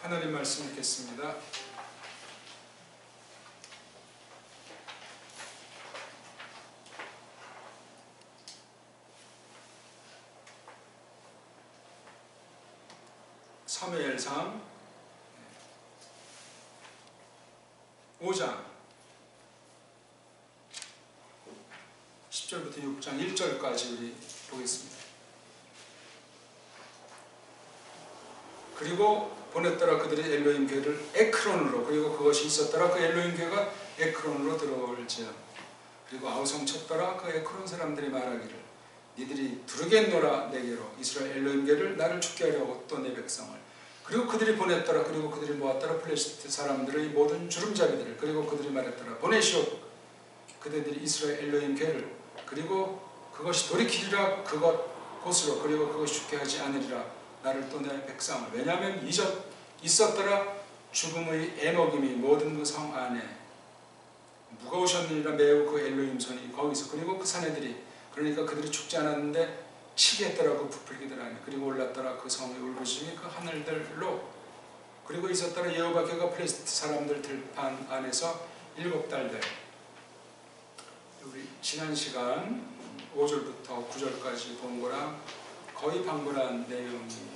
하나님 말씀 읽겠습니다. 사무엘상 5장 10절부터 6장 1절까지 우리 보겠습니다. 그리고 보냈더라 그들이 엘로힘 궤를 에크론으로, 그리고 그것이 있었더라 그 엘로힘 궤가 에크론으로 들어올지어. 그리고 아우성쳤더라 그 에크론 사람들이 말하기를 니들이 두르겠노라 내게로 이스라엘 엘로힘 궤를 나를 죽게 하려고 또 내 백성을. 그리고 그들이 보냈더라. 그리고 그들이 모았더라 플레시트 사람들의 모든 주름잡이들을. 그리고 그들이 말했더라 보내시오 그들이 이스라엘 엘로힘 궤를. 그리고 그것이 돌이키리라 그곳으로. 그리고 그것이 죽게 하지 않으리라 나를 또 내 백성을. 왜냐하면 있었더라 죽음의 애먹임이 모든 그 성 안에 무거우셨느니라 매우 그 엘로힘 손이 거기서. 그리고 그 사내들이, 그러니까 그들이 죽지 않았는데 치게 했더라 그 부풀기들 안에. 그리고 올랐더라 그 성의 울부짖음이 그 하늘들로. 그리고 있었더라 여호와 궤가 플레시트 사람들 들판 안에서 7달들. 우리 지난 시간 5절부터 9절까지 본 거랑 거의 방불한 내용이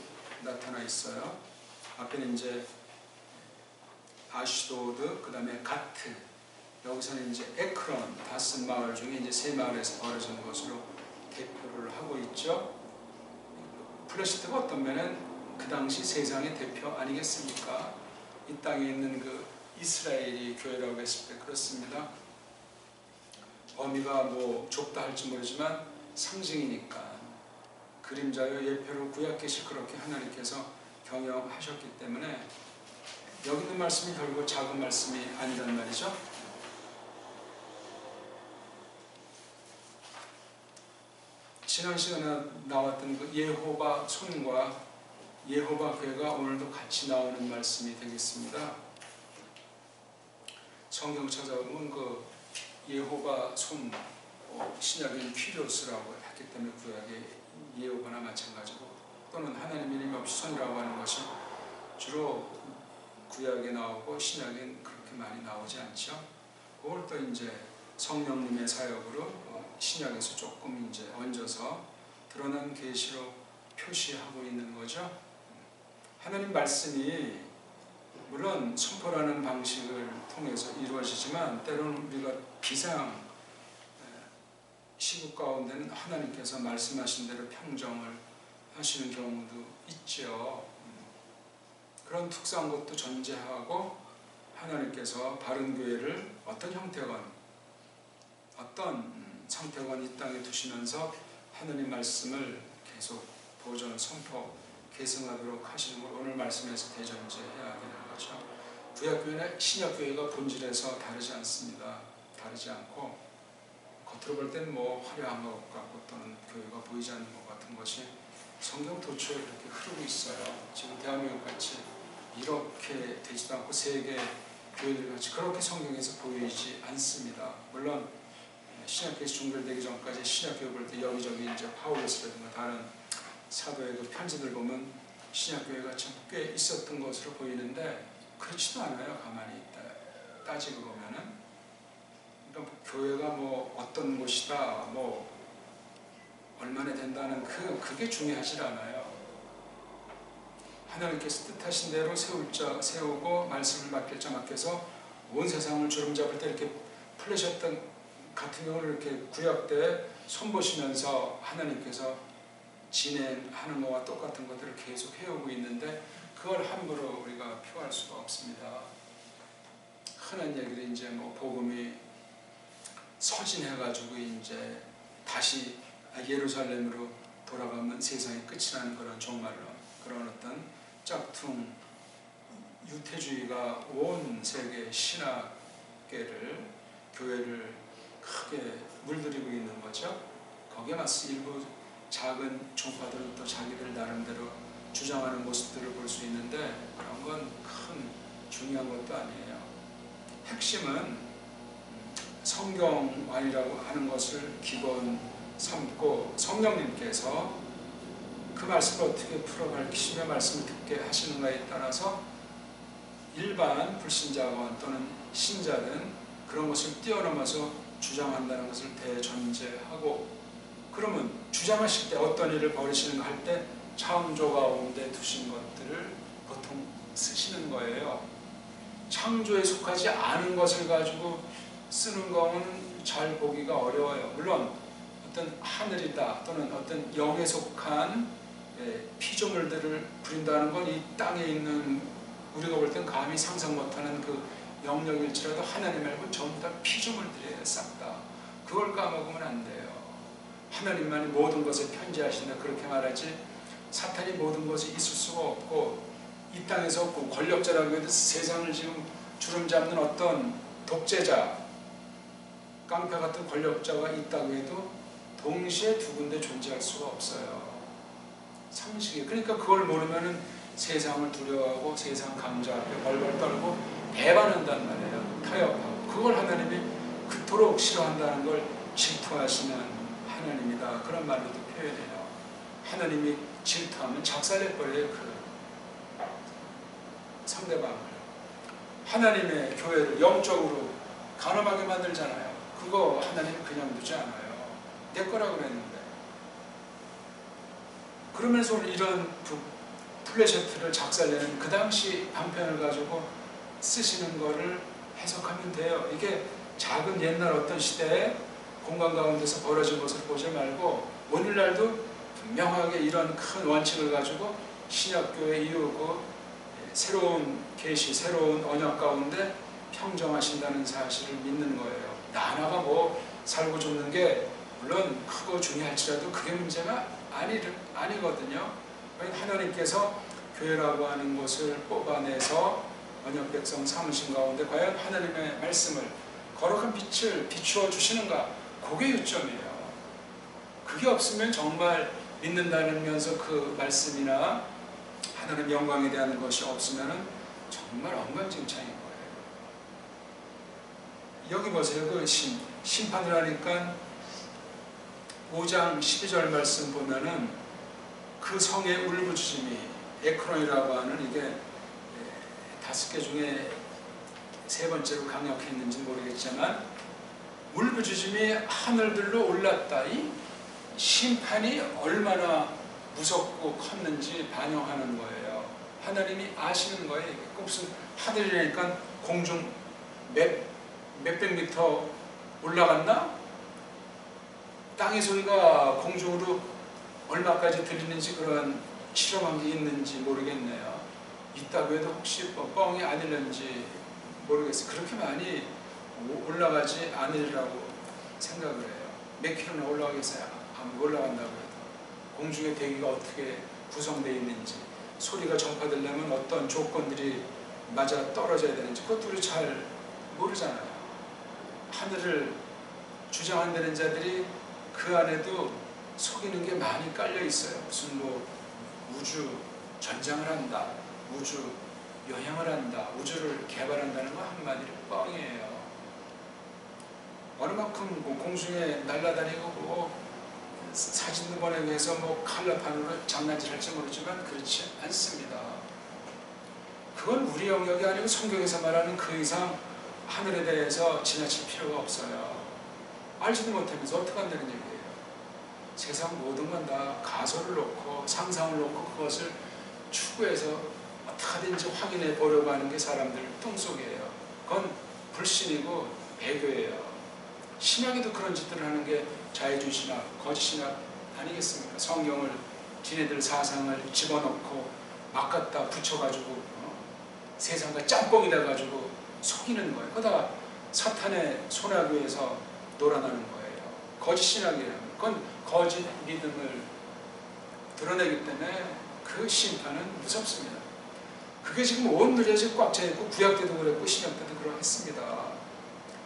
나타나 있어요. 앞에는 이제 아슈도드, 그 다음에 가트, 여기서는 이제 에크론, 5마을 중에 이제 3마을에서 벌어진 것으로 대표를 하고 있죠. 플레시트가 어떤 면은 그 당시 세상의 대표 아니겠습니까? 이 땅에 있는 그 이스라엘이 교회라고 했을 때 그렇습니다. 범위가 뭐 좁다 할지 모르지만 상징이니까 그림자요 예표로 구약 계시 그렇게 하나님께서 경영하셨기 때문에 여기 있는 말씀이 결국 작은 말씀이 아니란 말이죠. 지난 시간에 나왔던 그 여호와 손과 여호와 궤가 오늘도 같이 나오는 말씀이 되겠습니다. 성경 찾아보면 그 여호와 손, 신약인 퀴리오스라고 했기 때문에 구약의 여호와나 마찬가지고, 또는 하나님 이름이 없이 손이라고 하는 것이 주로 구약에 나오고 신약엔 그렇게 많이 나오지 않죠. 그걸 또 이제 성령님의 사역으로 신약에서 조금 이제 얹어서 드러난 계시로 표시하고 있는 거죠. 하나님 말씀이 물론 선포라는 방식을 통해서 이루어지지만 때로는 우리가 비상 시국 가운데는 하나님께서 말씀하신 대로 평정을 하시는 경우도 있죠. 그런 특수한 것도 전제하고 하나님께서 바른 교회를 어떤 형태건 어떤 상태건 이 땅에 두시면서 하나님 말씀을 계속 보존, 선포, 계승하도록 하시는 걸 오늘 말씀에서 대전제해야 되는 거죠. 구약교회나 신약교회가 본질에서 다르지 않습니다. 다르지 않고 겉으로 볼 때는 뭐 화려한 것 같고 또는 교회가 보이지 않는 것 같은 것이 성경 도처에 이렇게 흐르고 있어요. 지금 대한민국 같이 이렇게 되지도 않고 세계 교회들 같이 그렇게 성경에서 보이지 않습니다. 물론 신약교회에서 종결되기 전까지 신약교회 볼 때 여기저기 이제 파울로스라든가 다른 사도의 그 편지들 보면 신약교회가 참 꽤 있었던 것으로 보이는데 그렇지도 않아요. 가만히 따지고 보면은. 그러니까 교회가 뭐 어떤 곳이다, 뭐 얼마나 된다는 그게 중요하지 않아요. 하나님께서 뜻하신 대로 세울 자 세우고 말씀을 맡길 자 맡겨서 온 세상을 주름잡을 때 이렇게 풀리셨던 같은 경우는 이렇게 구약 때 손보시면서 하나님께서 진행하는 것과 똑같은 것들을 계속 해오고 있는데 그걸 함부로 우리가 표할 수가 없습니다. 흔한 얘기로 이제 뭐 복음이 서진해가지고 이제 다시 예루살렘으로 돌아가면 세상이 끝이라는 그런 종말로 그런 어떤 짝퉁 유태주의가 온 세계 신학계를 교회를 크게 물들이고 있는 거죠. 거기에 맞서 일부 작은 종파들은 또 자기들 나름대로 주장하는 모습들을 볼 수 있는데 그런 건 큰 중요한 것도 아니에요. 핵심은 성경안이라고 하는 것을 기본 삼고 성령님께서 그 말씀을 어떻게 풀어 밝히시며 말씀을 듣게 하시는가에 따라서 일반 불신자건 또는 신자든 그런 것을 뛰어넘어서 주장한다는 것을 대전제하고, 그러면 주장하실 때 어떤 일을 벌이시는가 할 때 창조 가운데 두신 것들을 보통 쓰시는 거예요. 창조에 속하지 않은 것을 가지고 쓰는 것은 잘 보기가 어려워요. 물론 어떤 하늘이다 또는 어떤 영에 속한 피조물들을 부린다는 건 이 땅에 있는 우리가 볼 땐 감히 상상 못하는 그 영역일지라도 하나님 말고 전부 다 피조물들이에요. 싹 다. 그걸 까먹으면 안 돼요. 하나님만이 모든 것을 편지하신다 그렇게 말하지, 사탄이 모든 것이 있을 수가 없고, 이 땅에서 없고, 권력자라고 해도 세상을 지금 주름잡는 어떤 독재자, 깡패 같은 권력자가 있다고 해도 동시에 두 군데 존재할 수가 없어요. 상식이. 그러니까 그걸 모르면은 세상을 두려워하고 세상 강자 앞에 벌벌 떨고 배반한단 말이에요. 타협하고. 그걸 하나님이 그토록 싫어한다는 걸 질투하시는 하나님이다. 그런 말로도 표현해요. 하나님이 질투하면 작살내버려요. 그 상대방을. 하나님의 교회를 영적으로 가늠하게 만들잖아요. 그거 하나님 그냥 두지 않아요. 내 거라고 그랬는데. 그러면서 이런 플래셔트를 작살내는 그 당시 방편을 가지고 쓰시는 거를 해석하면 돼요. 이게 작은 옛날 어떤 시대에 공간 가운데서 벌어진 것을 보지 말고 오늘날도 분명하게 이런 큰 원칙을 가지고 신약교회 이루고 새로운 계시, 새로운 언약 가운데 평정하신다는 사실을 믿는 거예요. 하나가 뭐 살고 죽는 게 물론 크고 중요할지라도 그게 문제가 아니거든요. 하나님께서 교회라고 하는 것을 뽑아내서 언약 백성 삼으신 가운데 과연 하나님의 말씀을 거룩한 빛을 비추어 주시는가? 그게 요점이에요. 그게 없으면 정말 믿는다면서 그 말씀이나 하나님 영광에 대한 것이 없으면 정말 엉망진창인 거예요. 여기 보세요. 그 심판을 하니까 5장 12절 말씀 보면은 그 성의 울부짖음이 에크론이라고 하는 이게 5개 중에 3번째로 강력했는지 모르겠지만 울부짖음이 하늘들로 올랐다. 이 심판이 얼마나 무섭고 컸는지 반영하는 거예요. 하나님이 아시는 거예요. 무슨 하늘이니까 공중 몇백 미터 올라갔나? 땅의 소리가 공중으로 얼마까지 들리는지 그런 실험한 게 있는지 모르겠네요. 있다고 해도 혹시 뻥이 아닐는지 모르겠어요. 그렇게 많이 올라가지 않으리라고 생각을 해요. 몇 킬로나 올라가겠어요? 아무리 올라간다고 해도. 공중의 대기가 어떻게 구성되어 있는지, 소리가 전파되려면 어떤 조건들이 맞아 떨어져야 되는지 그것도 우리 잘 모르잖아요. 하늘을 주장한다는 자들이 그 안에도 속이는 게 많이 깔려 있어요. 무슨 뭐 우주 전장을 한다, 우주 여행을 한다, 우주를 개발한다는 거 한마디로 뻥이에요. 어느 만큼 공중에 날아다니고 뭐 사진도 보내기 위해서 뭐 칼라판으로 장난질할지 모르지만 그렇지 않습니다. 그건 우리 영역이 아니고 성경에서 말하는 그 이상 하늘에 대해서 지나칠 필요가 없어요. 알지도 못하면서 어떻게 한다는 얘기예요. 세상 모든 건 다 가설을 놓고 상상을 놓고 그것을 추구해서 어떻게든지 확인해 보려고 하는 게 사람들 뚱속이에요. 그건 불신이고 배교예요. 신학에도 그런 짓들을 하는 게 자유주의신학, 거짓신학 아니겠습니까? 성경을 지네들 사상을 집어넣고 막 갖다 붙여가지고 세상과 짬뽕이 돼가지고 속이는 거예요. 그거 다 사탄의 손아귀에서 놀아나는 거예요. 거짓신학이라는 그건 거짓 믿음을 드러내기 때문에 그 심판은 무섭습니다. 그게 지금 온 누리에 꽉 차있고 구약 때도 그랬고 신약 때도 그러했습니다.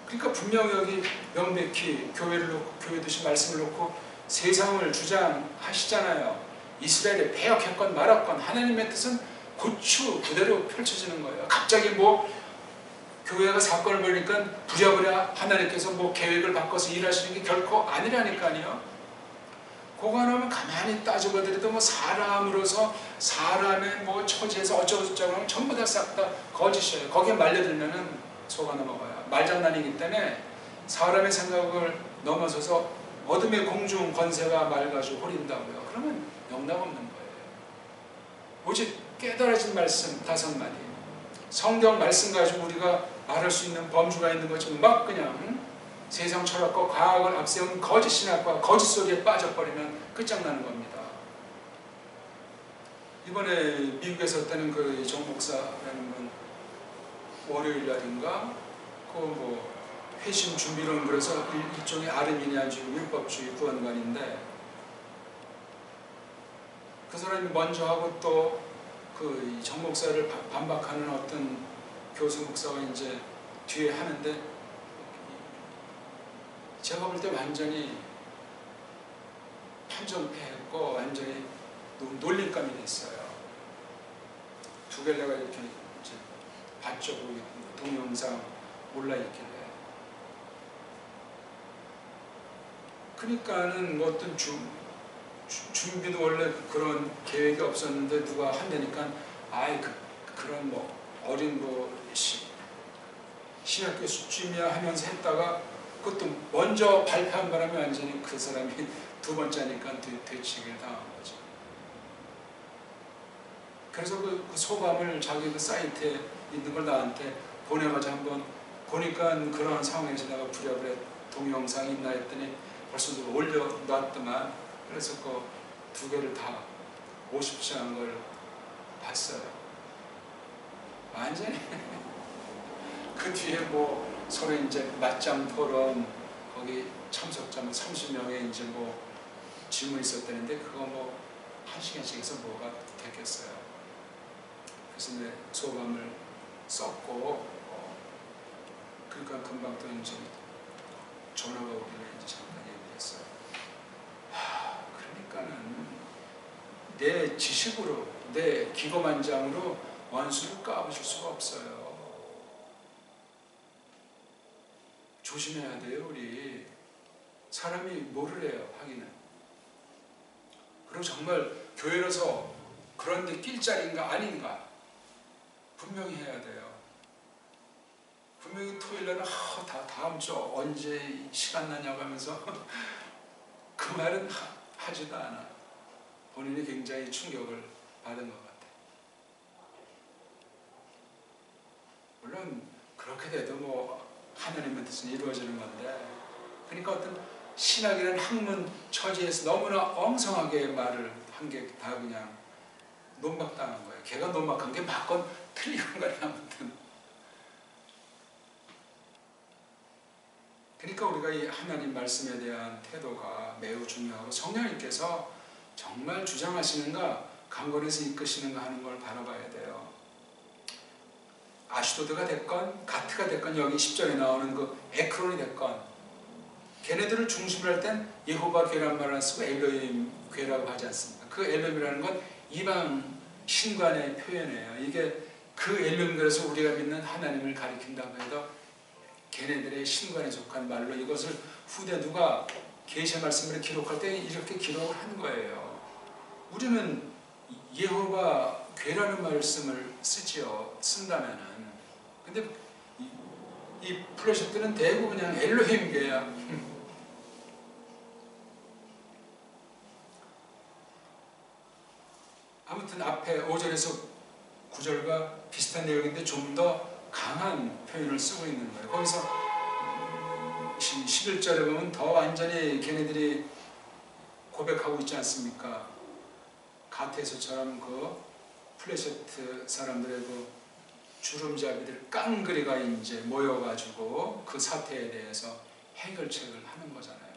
그러니까 분명히 여기 명백히 교회를 놓고 교회 듯이 말씀을 놓고 세상을 주장하시잖아요. 이스라엘이 배역했건 말았건 하나님의 뜻은 고추 그대로 펼쳐지는 거예요. 갑자기 뭐 교회가 사건을 벌이니까 부랴부랴 하나님께서 뭐 계획을 바꿔서 일하시는 게 결코 아니라니까요. 그거 하나만 가만히 따져보더라도 뭐 사람으로서 사람의 뭐 처지에서 어쩌고저쩌고 하면 전부 다 싹 다 거짓이에요. 거기에 말려들면은 속 하나 먹어요. 말장난이기 때문에 사람의 생각을 넘어서서 어둠의 공중 권세가 말 가지고 호린다고요. 그러면 영락 없는 거예요. 오직 깨달아진 말씀 5마디, 성경 말씀 가지고 우리가 말할 수 있는 범주가 있는 것처럼 막 그냥 세상 철학과 과학을 앞세운 거짓 신학과 거짓 소리에 빠져버리면 끝장나는 겁니다. 이번에 미국에서 했다는 그 정 목사라는 분 월요일 날인가 그 뭐 회심 준비론, 그래서 일종의 아르미니안주의 율법주의 구원관인데 그 사람이 먼저 하고 또 그 정 목사를 반박하는 어떤 교수 목사가 이제 뒤에 하는데 제가 볼 때 완전히 편정패했고 완전히 놀림감이 됐어요. 두 개를 내가 이렇게 이제 봤죠. 동영상 올라있길래. 그러니까는 뭐 어떤 준비도 원래 그런 계획이 없었는데 누가 한다니까 아이 그런 뭐 어린 뭐 신학교 수준이야 하면서 했다가 그것도 먼저 발표한 바람에 완전히 그 사람이 두 번째니까 되치기를 당한 거죠. 그래서 그 소감을 자기 그 사이트에 있는 걸 나한테 보내가지고 한번 보니까 그런 상황에서 내가 부랴부랴 동영상이 있나 했더니 벌써 누가 올려놨더만. 그래서 그 두 개를 다 50시간 걸 봤어요. 완전히 그 뒤에 뭐 서로 이제 맞짱 토론, 거기 참석자 뭐 30명의 이제 뭐 질문이 있었다는데 그거 뭐 1시간씩 해서 뭐가 됐겠어요. 그래서 내 소감을 썼고 그러니까 금방 또 이제 전화가 오길래 이제 잠깐 얘기했어요. 그러니까는 내 지식으로, 내 기고만장으로 원수를 까부실 수가 없어요. 조심해야 돼요. 우리 사람이 뭐를 해요 하기는. 그리고 정말 교회라서 그런데 낄 자리인가 아닌가 분명히 해야 돼요. 분명히 토요일날은 다음 주 언제 시간 나냐고 하면서 그 말은 하지도 않아. 본인이 굉장히 충격을 받은 것 같아요. 물론 그렇게 돼도 뭐 하나님의 뜻은 이루어지는 건데, 그러니까 어떤 신학이라는 학문 처지에서 너무나 엉성하게 말을 한 게 다 그냥 논박당한 거예요. 걔가 논박한 게 맞건 틀리건 간에 아무튼. 그러니까 우리가 이 하나님 말씀에 대한 태도가 매우 중요하고 성령님께서 정말 주장하시는가 강권에서 이끄시는가 하는 걸 바라봐야 돼요. 아슈도드가 됐건 가트가 됐건 여기 10절에 나오는 그 에크론이 됐건 걔네들을 중심으로 할 땐 예호바 괴란 말을 쓰고 엘로힘 괴라고 하지 않습니까? 그 엘로힘이라는 건 이방 신관의 표현이에요. 이게 그 엘로힘에서 우리가 믿는 하나님을 가리킨다고 해도 걔네들의 신관에 속한 말로 이것을 후대 누가 계시의 말씀을 기록할 때 이렇게 기록을 한 거예요. 우리는 예호바 괴라는 말씀을 쓰지요. 쓴다면은. 근데 이 플래시들은 대부분 그냥 엘로힘 괴야. 아무튼 앞에 5절에서 9절과 비슷한 내용인데 좀 더 강한 표현을 쓰고 있는 거예요. 거기서 11절에 보면 더 완전히 걔네들이 고백하고 있지 않습니까? 가테에서처럼 그 플래시트 사람들의 그 주름잡이들 깡그리가 이제 모여가지고 그 사태에 대해서 해결책을 하는 거잖아요.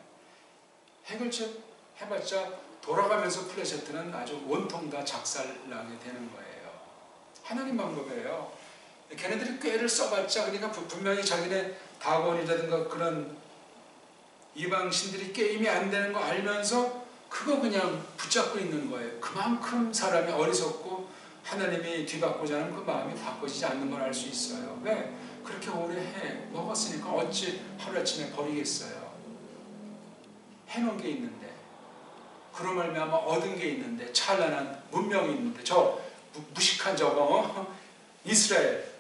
해결책 해봤자 돌아가면서 플래시트는 아주 온통 다 작살나게 되는 거예요. 하나님 방법이에요. 걔네들이 꾀를 써봤자, 그러니까 분명히 자기네 다곤이라든가 그런 이방신들이 게임이 안 되는 거 알면서 그거 그냥 붙잡고 있는 거예요. 그만큼 사람이 어리석고 하나님이 뒤바꾸자 하는 그 마음이 바꿔지지 않는 걸 알 수 있어요. 왜? 그렇게 오래 해 먹었으니까 어찌 하루아침에 버리겠어요. 해놓은 게 있는데 그런 말미암아 얻은 게 있는데, 찬란한 문명이 있는데, 저 무식한 저거 이스라엘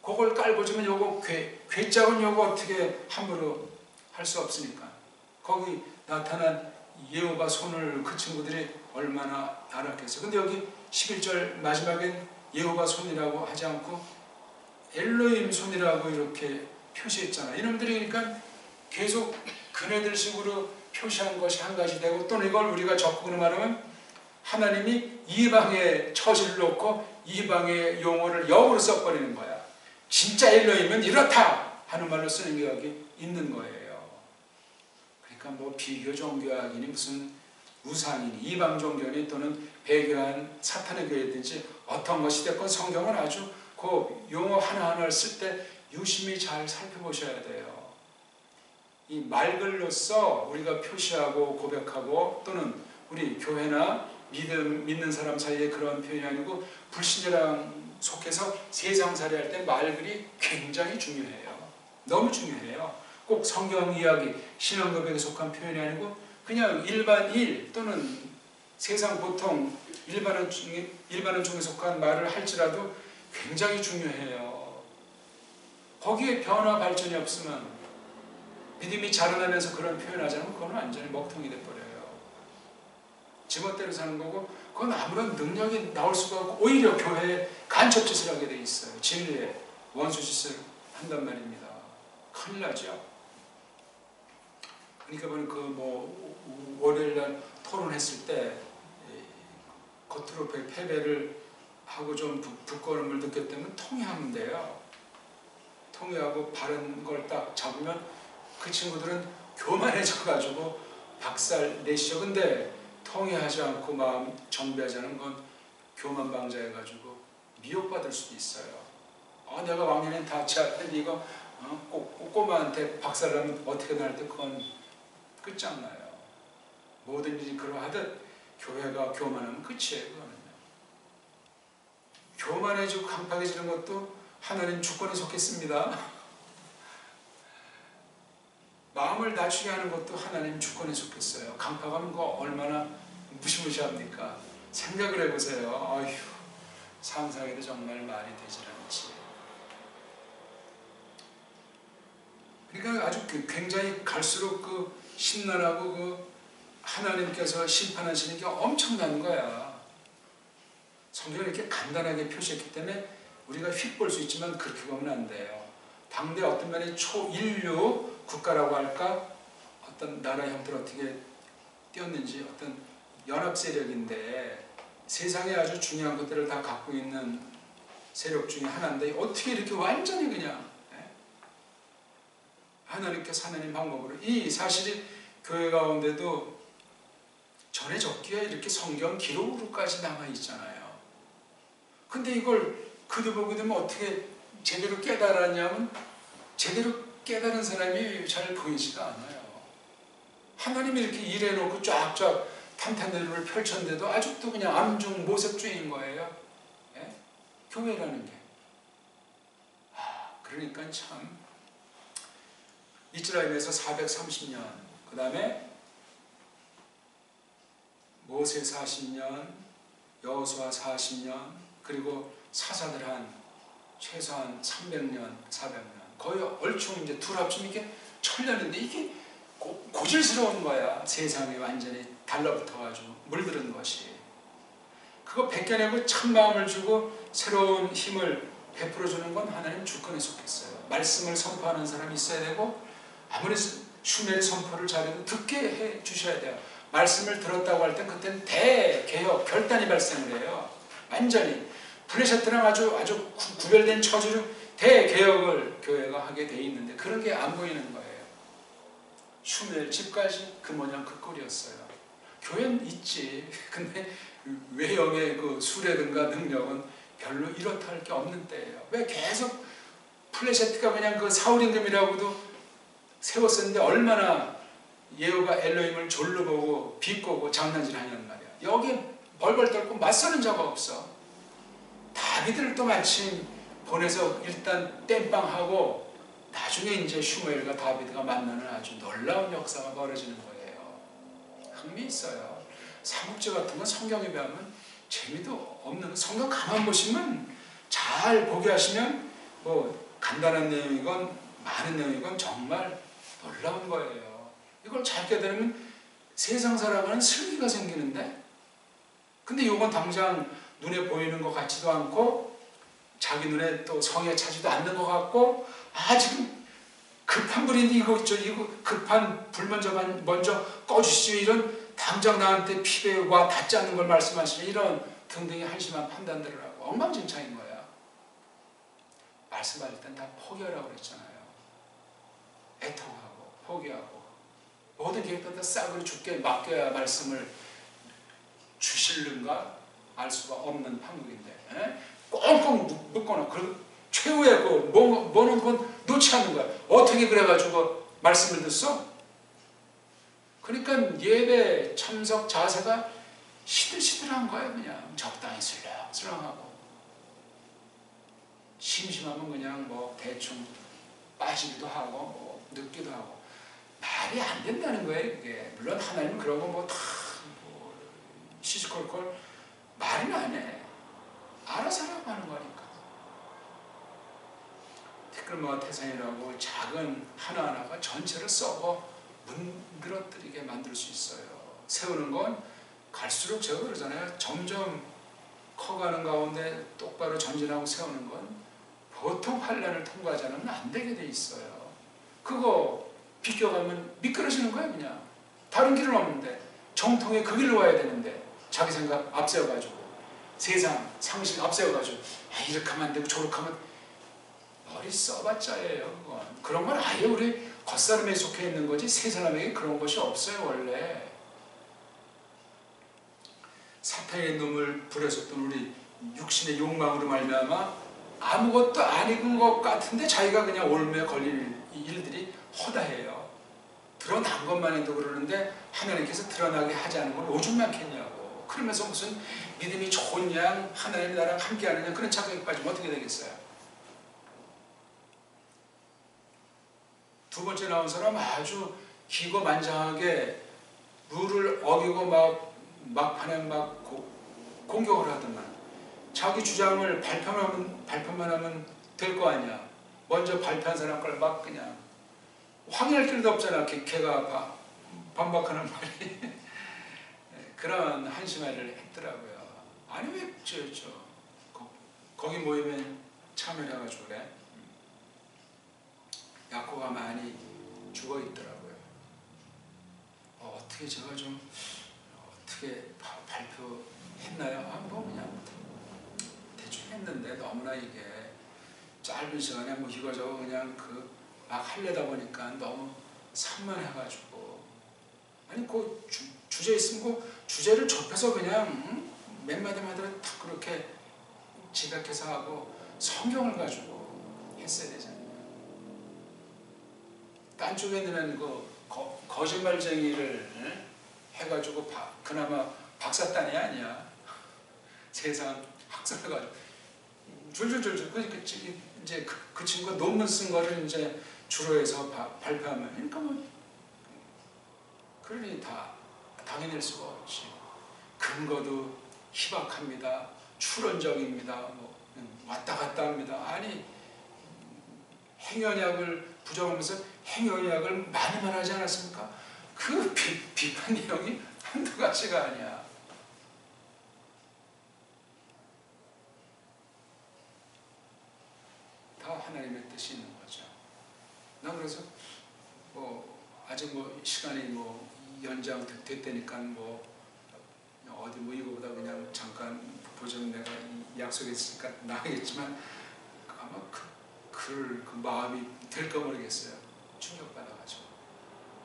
그걸 깔고 주면 요거 괴짝은 요거 어떻게 함부로 할 수 없으니까 거기 나타난 여호와 손을 그 친구들이 얼마나 알았겠어요. 근데 여기 11절 마지막엔 여호와 손이라고 하지 않고 엘로힘 손이라고 이렇게 표시했잖아요. 이놈들이 그러니까 계속 그네들식으로 표시한 것이 한 가지 되고, 또는 이걸 우리가 적극으로 말하면 하나님이 이방의 처지를 놓고 이방의 용어를 역으로 써버리는 거야. 진짜 엘로힘은 이렇다 하는 말로 쓰는 게 여기 있는 거예요. 그러니까 뭐 비교 종교학이니 무슨 우상이니 이방 종교니 또는 배교한 사탄의 교회든지 어떤 것이 됐건 성경은 아주 그 용어 하나하나를 쓸 때 유심히 잘 살펴보셔야 돼요. 이 말글로서 우리가 표시하고 고백하고 또는 우리 교회나 믿는 사람 사이에 그런 표현이 아니고 불신자랑 속해서 세상살이 할 때 말글이 굉장히 중요해요. 너무 중요해요. 꼭 성경 이야기, 신앙 고백에 속한 표현이 아니고 그냥 일반일 또는 세상 보통 일반은 중에 속한 말을 할지라도 굉장히 중요해요. 거기에 변화 발전이 없으면 믿음이 자라나면서 그런 표현하지 않으면 그건 완전히 먹통이 돼버려요. 지멋대로 사는 거고 그건 아무런 능력이 나올 수가 없고 오히려 교회에 간첩짓을 하게 돼 있어요. 진리에 원수짓을 한단 말입니다. 큰일 나죠. 그러니까 보니 월요일날 토론했을 때 겉으로 패배를 하고 좀 부끄러움을 느꼈다면 통회하면 돼요. 통회하고 바른 걸 딱 잡으면 그 친구들은 교만해져가지고 박살 내시죠. 근데 통회하지 않고 마음 정비하지 않은 건 교만방자해가지고 미혹받을 수도 있어요. 내가 왕년엔 다 치할 때 이거 꼬마한테 박살나면 어떻게 날 때 그건 끝장나요. 모든 일이 그러하듯 교회가 교만하면 끝이에요. 그거는요. 교만해지고 강팍해지는 것도 하나님 주권에 속했습니다. 마음을 낮추게 하는 것도 하나님 주권에 속했어요. 강팍하면 그거 얼마나 무시무시합니까? 생각을 해보세요. 어휴, 상상해도 정말 말이 되질 않지. 그러니까 아주 굉장히 갈수록 심란하고 하나님께서 심판하시는 게 엄청난 거야. 성경을 이렇게 간단하게 표시했기 때문에 우리가 휙볼 수 있지만 그렇게 보면 안 돼요. 당대 어떤 면에 초인류 국가라고 할까? 어떤 나라 형태를 어떻게 띄었는지 어떤 연합 세력인데 세상에 아주 중요한 것들을 다 갖고 있는 세력 중에 하나인데 어떻게 이렇게 완전히 그냥 하나님께서 하나님 방법으로 이 사실이 교회 가운데도 전해졌기에 이렇게 성경 기록으로까지 남아있잖아요. 근데 이걸 그도 보게 되면 어떻게 제대로 깨달았냐면 제대로 깨달은 사람이 잘 보이지가 않아요. 하나님이 이렇게 일해놓고 쫙쫙 탄탄대로를 펼쳤는데도 아직도 그냥 암중 모색주의인 거예요. 예? 교회라는 게. 그러니까 참 이스라엘에서 430년, 그 다음에 모세 40년, 여호수아 40년, 그리고 사사들 한 최소한 300년, 400년, 거의 얼추 이제 둘 합치면 이게 1000년인데 이게 고질스러운 거야. 세상에 완전히 달라붙어가지고 물들은 것이. 그거 벗겨내고 참 마음을 주고 새로운 힘을 베풀어주는 건 하나님 주권에 속했어요. 말씀을 선포하는 사람이 있어야 되고 아무리 슈멜의 선포를 잘해도 듣게 해 주셔야 돼요. 말씀을 들었다고 할 때 그때는 대개혁, 결단이 발생을 해요. 완전히 블레셋이랑 아주 구별된 처지로 대개혁을 교회가 하게 돼 있는데 그런 게 안 보이는 거예요. 슈멜 집까지 그 모양 그 꼴이었어요. 교회는 있지. 근데 외형의 그 수레든가 능력은 별로 이렇다 할 게 없는 때예요. 왜 계속 플레셋가 그냥 그 사울 임금이라고도 세웠었는데 얼마나 여호와 엘로힘을 졸로 보고 비꼬고 장난질 하냐는 말이야. 여기 벌벌 떨고 맞서는 자가 없어. 다윗을 또 마침 보내서 일단 땜빵하고 나중에 이제 슈무엘과 다윗과 만나는 아주 놀라운 역사가 벌어지는 거예요. 흥미있어요. 삼국지 같은 건 성경에 비하면 재미도 없는 거. 성경 가만 보시면 잘 보게 하시면 뭐 간단한 내용이건 많은 내용이건 정말 놀라운 거예요. 이걸 잘 깨달으면 세상 살아가는 슬기가 생기는데, 근데 이건 당장 눈에 보이는 것 같지도 않고 자기 눈에 또 성에 차지도 않는 것 같고, 지금 급한 불인데 이거 급한 불 먼저 꺼주시죠, 이런 당장 나한테 피배와 닿지 않는 걸 말씀하시는 이런 등등의 한심한 판단들을 하고 엉망진창인 거야. 말씀하실 땐 다 포기하라고 그랬잖아요. 애통하고 포기하고 모든 계획도 다 싸그리 죽게 맡겨야 말씀을 주실는가 알 수가 없는 판국인데, 꽁꽁 묶거나 최후의 뭐는 건 놓지 않는 거야. 어떻게 그래가지고 말씀을 듣소? 그러니까 예배 참석 자세가 시들시들한 거예요. 그냥 적당히 슬렁슬렁하고, 심심하면 그냥 뭐 대충 빠지기도 하고 뭐 늦기도 하고, 말이 안 된다는 거예요. 그게 물론 하나님은 그런 거 뭐 다 시시콜콜 말은 안 해. 알아서 하라고 하는 거니까. 티끌모아 태산이라고 작은 하나하나가 전체를 썩어 문드러뜨리게 만들 수 있어요. 세우는 건 갈수록 제가 그러잖아요. 점점 커가는 가운데 똑바로 전진하고 세우는 건 보통 환란을 통과하지 않으면 안 되게 돼 있어요. 그거 비껴가면 미끄러지는 거예요. 그냥 다른 길은 없는데 정통의 그 길로 와야 되는데 자기 생각 앞세워가지고 세상 상식 앞세워가지고 이렇게 하면 안 되고 저렇게 하면, 머리 써봤자예요. 그건. 그런 건 아예 우리 겉사람에 속해 있는 거지 새 사람에게 그런 것이 없어요. 원래 사탄의 놈을 부렸었던 우리 육신의 욕망으로 말미암아 아무것도 안 익은 것 같은데 자기가 그냥 올매에 걸릴 일들이 허다해요. 드러난 것만 해도 그러는데 하나님께서 드러나게 하지 않은 걸 오죽 많겠냐고. 그러면서 무슨 믿음이 좋은 양 하나님이 나랑 함께하는 양 그런 착각에 빠지면 어떻게 되겠어요? 두 번째 나온 사람 아주 기고만장하게 룰을 어기고 막판에 막 공격을 하더만. 자기 주장을 발표만 하면 될 거 아니야. 먼저 발표한 사람 걸 막 그냥 확인할 필요도 없잖아. 걔가 반박하는 말이. 그런 한심화를 했더라고요. 아니 왜 거기 모이면 참여해가지고 그래. 야코가 많이 죽어 있더라고요. 어떻게 제가 좀 어떻게 발표했나요? 뭐 그냥 대충 했는데 너무나 이게 짧은 시간에 뭐 이거저거 그냥 막 하려다 보니까 너무 산만해가지고, 아니 그 주제 있으면 그 주제를 좁혀서 그냥 몇 마디마디를 다 그렇게 지각해서 하고 성경을 가지고 했어야 되잖아요. 딴 쪽에 있는 거짓말쟁이를 해가지고 그나마 박사단이 아니야. 세상 학습해가지고 줄줄줄줄 이제 그 친구가 논문 쓴 거를 이제 주로 해서 발표하면, 그러니까 뭐 그러니 다 당해낼 수가 없지. 근거도 희박합니다. 추론적입니다. 뭐 왔다 갔다 합니다. 아니 행여약을 부정하면서 행여약을 많이 말하지 않았습니까? 그 비판 내용이 한두 가지가 아니야. 다 하나님의 뜻이 있는 거죠. 나 그래서 뭐 아직 뭐 시간이 뭐 연장됐다니까 뭐 어디 뭐 이거보다 그냥 잠깐 보전 내가 약속했으니까 나가겠지만 아마 그 마음이 될까 모르겠어요. 충격받아가지고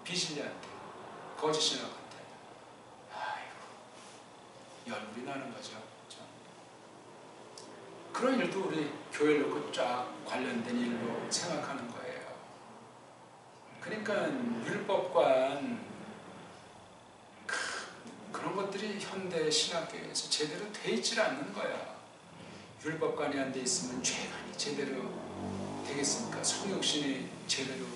비신자한테 거짓신학한테 열불이 나는 거죠. 그런 일도 우리 교회를 놓고 쫙 관련된 일로 생각하는 거예요. 그러니까 율법관 그런 것들이 현대 신학교에서 제대로 돼 있질 않는 거야. 율법관이 안 돼 있으면 죄관이 제대로 되겠습니까? 성육신이 제대로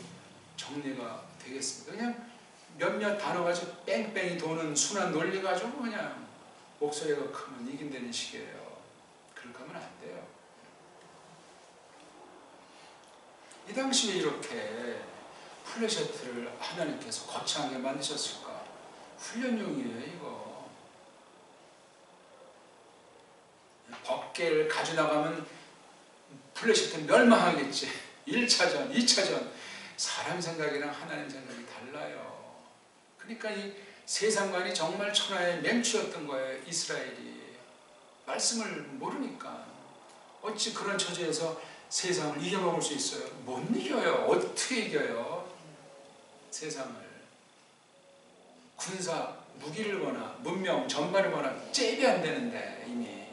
정리가 되겠습니까? 그냥 몇몇 단어 가지고 뺑뺑이 도는 순환 논리 가지고 그냥 목소리가 크면 이긴다는 식이에요. 그렇게 하면 안 돼요. 이 당시에 이렇게 플래시트를 하나님께서 거창하게 만드셨을까? 훈련용이에요, 이거. 법계를 가져나가면 플래시트 멸망하겠지. 1차전, 2차전. 사람 생각이랑 하나님 생각이 달라요. 그러니까 이 세상관이 정말 천하의 맹추였던 거예요, 이스라엘이. 말씀을 모르니까. 어찌 그런 처지에서 세상을 이겨먹을 수 있어요? 못 이겨요. 어떻게 이겨요? 세상을. 군사, 무기를 거나 문명, 전반을 거나 잽이 안 되는데 이미.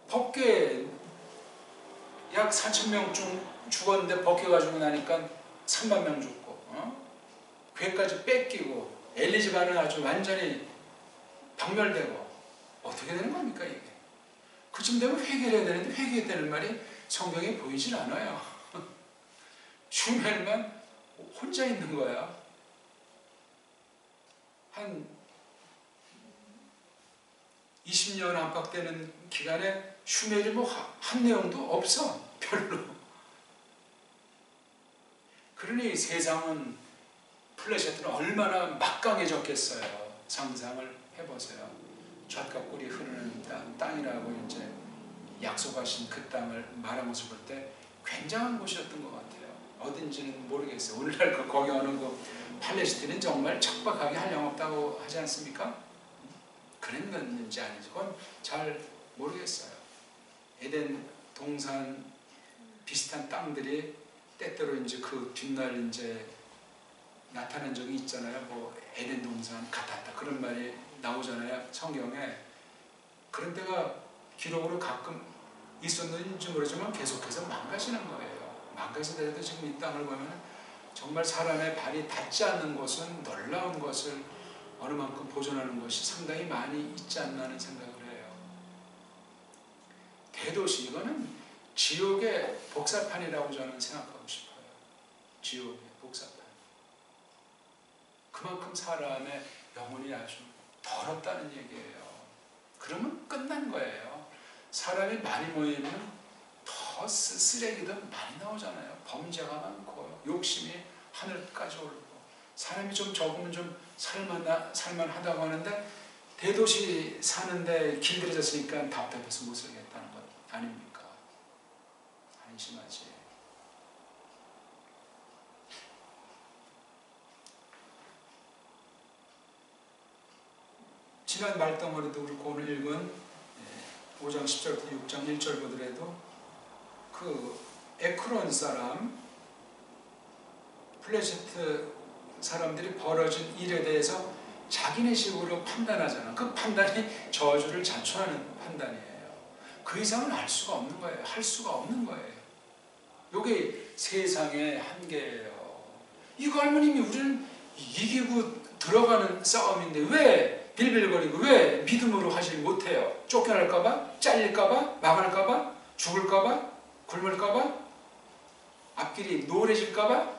법계 약 4,000명쯤 죽었는데 벗겨가지고 나니까 3만 명 죽고, 괴까지 뺏기고, 엘리즈반은 아주 완전히 박멸되고, 어떻게 되는 겁니까, 이게? 그쯤 되면 회개를 해야 되는데, 회개했다는 말이 성경에 보이질 않아요. 슈멜만 혼자 있는 거야. 한 20년 안팎되는 기간에 슈멜이 뭐 한 내용도 없어. 별로. 그러니 세상은 플래시트는 얼마나 막강해졌겠어요. 상상을 해보세요. 젖과 꿀이 흐르는 땅이라고 이제 약속하신 그 땅을 말한 것을 볼 때 굉장한 곳이었던 것 같아요. 어딘지는 모르겠어요. 오늘날 거기 어느 그 팔레스틴은 정말 척박하게 한량없다고 하지 않습니까? 그랬는지 아닌지 그건 잘 모르겠어요. 에덴 동산 비슷한 땅들이 때때로 이제 그 뒷날 이제 나타난 적이 있잖아요. 뭐 에덴 동산 같았다 그런 말이 나오잖아요. 성경에. 그런 때가 기록으로 가끔 있었는지 모르지만 계속해서 망가지는 거예요. 망가지더라도 지금 이 땅을 보면 정말 사람의 발이 닿지 않는 곳은 놀라운 것을 어느 만큼 보존하는 것이 상당히 많이 있지 않나 하는 생각을 해요. 대도시 이거는 지옥의 복사판이라고 저는 생각하고 싶어요. 지옥의 복사판. 그만큼 사람의 영혼이 아주 더럽다는 얘기예요. 그러면 끝난 거예요. 사람이 많이 모이면 더 쓰레기도 많이 나오잖아요. 범죄가 많고 욕심이 하늘까지 오르고 사람이 좀 적으면 좀 살만하다고 하는데 대도시 사는데 길들여졌으니까 답답해서 못 살겠다는 것 아닙니까? 안심하지. 지난 말덩어리도 그렇고 오늘 읽은 5장 10절부터 6장 1절 보더라도 그 에크론 사람 플래시트 사람들이 벌어진 일에 대해서 자기네 식으로 판단하잖아. 그 판단이 저주를 자초하는 판단이에요. 그 이상은 알 수가 없는 거예요. 할 수가 없는 거예요. 이게 세상의 한계예요. 이거 할머님이 우리는 이기고 들어가는 싸움인데 왜 빌빌거리고 왜 믿음으로 하지 못해요? 쫓겨날까봐? 잘릴까봐? 망할까봐? 죽을까봐? 굶을까봐? 앞길이 노래질까봐?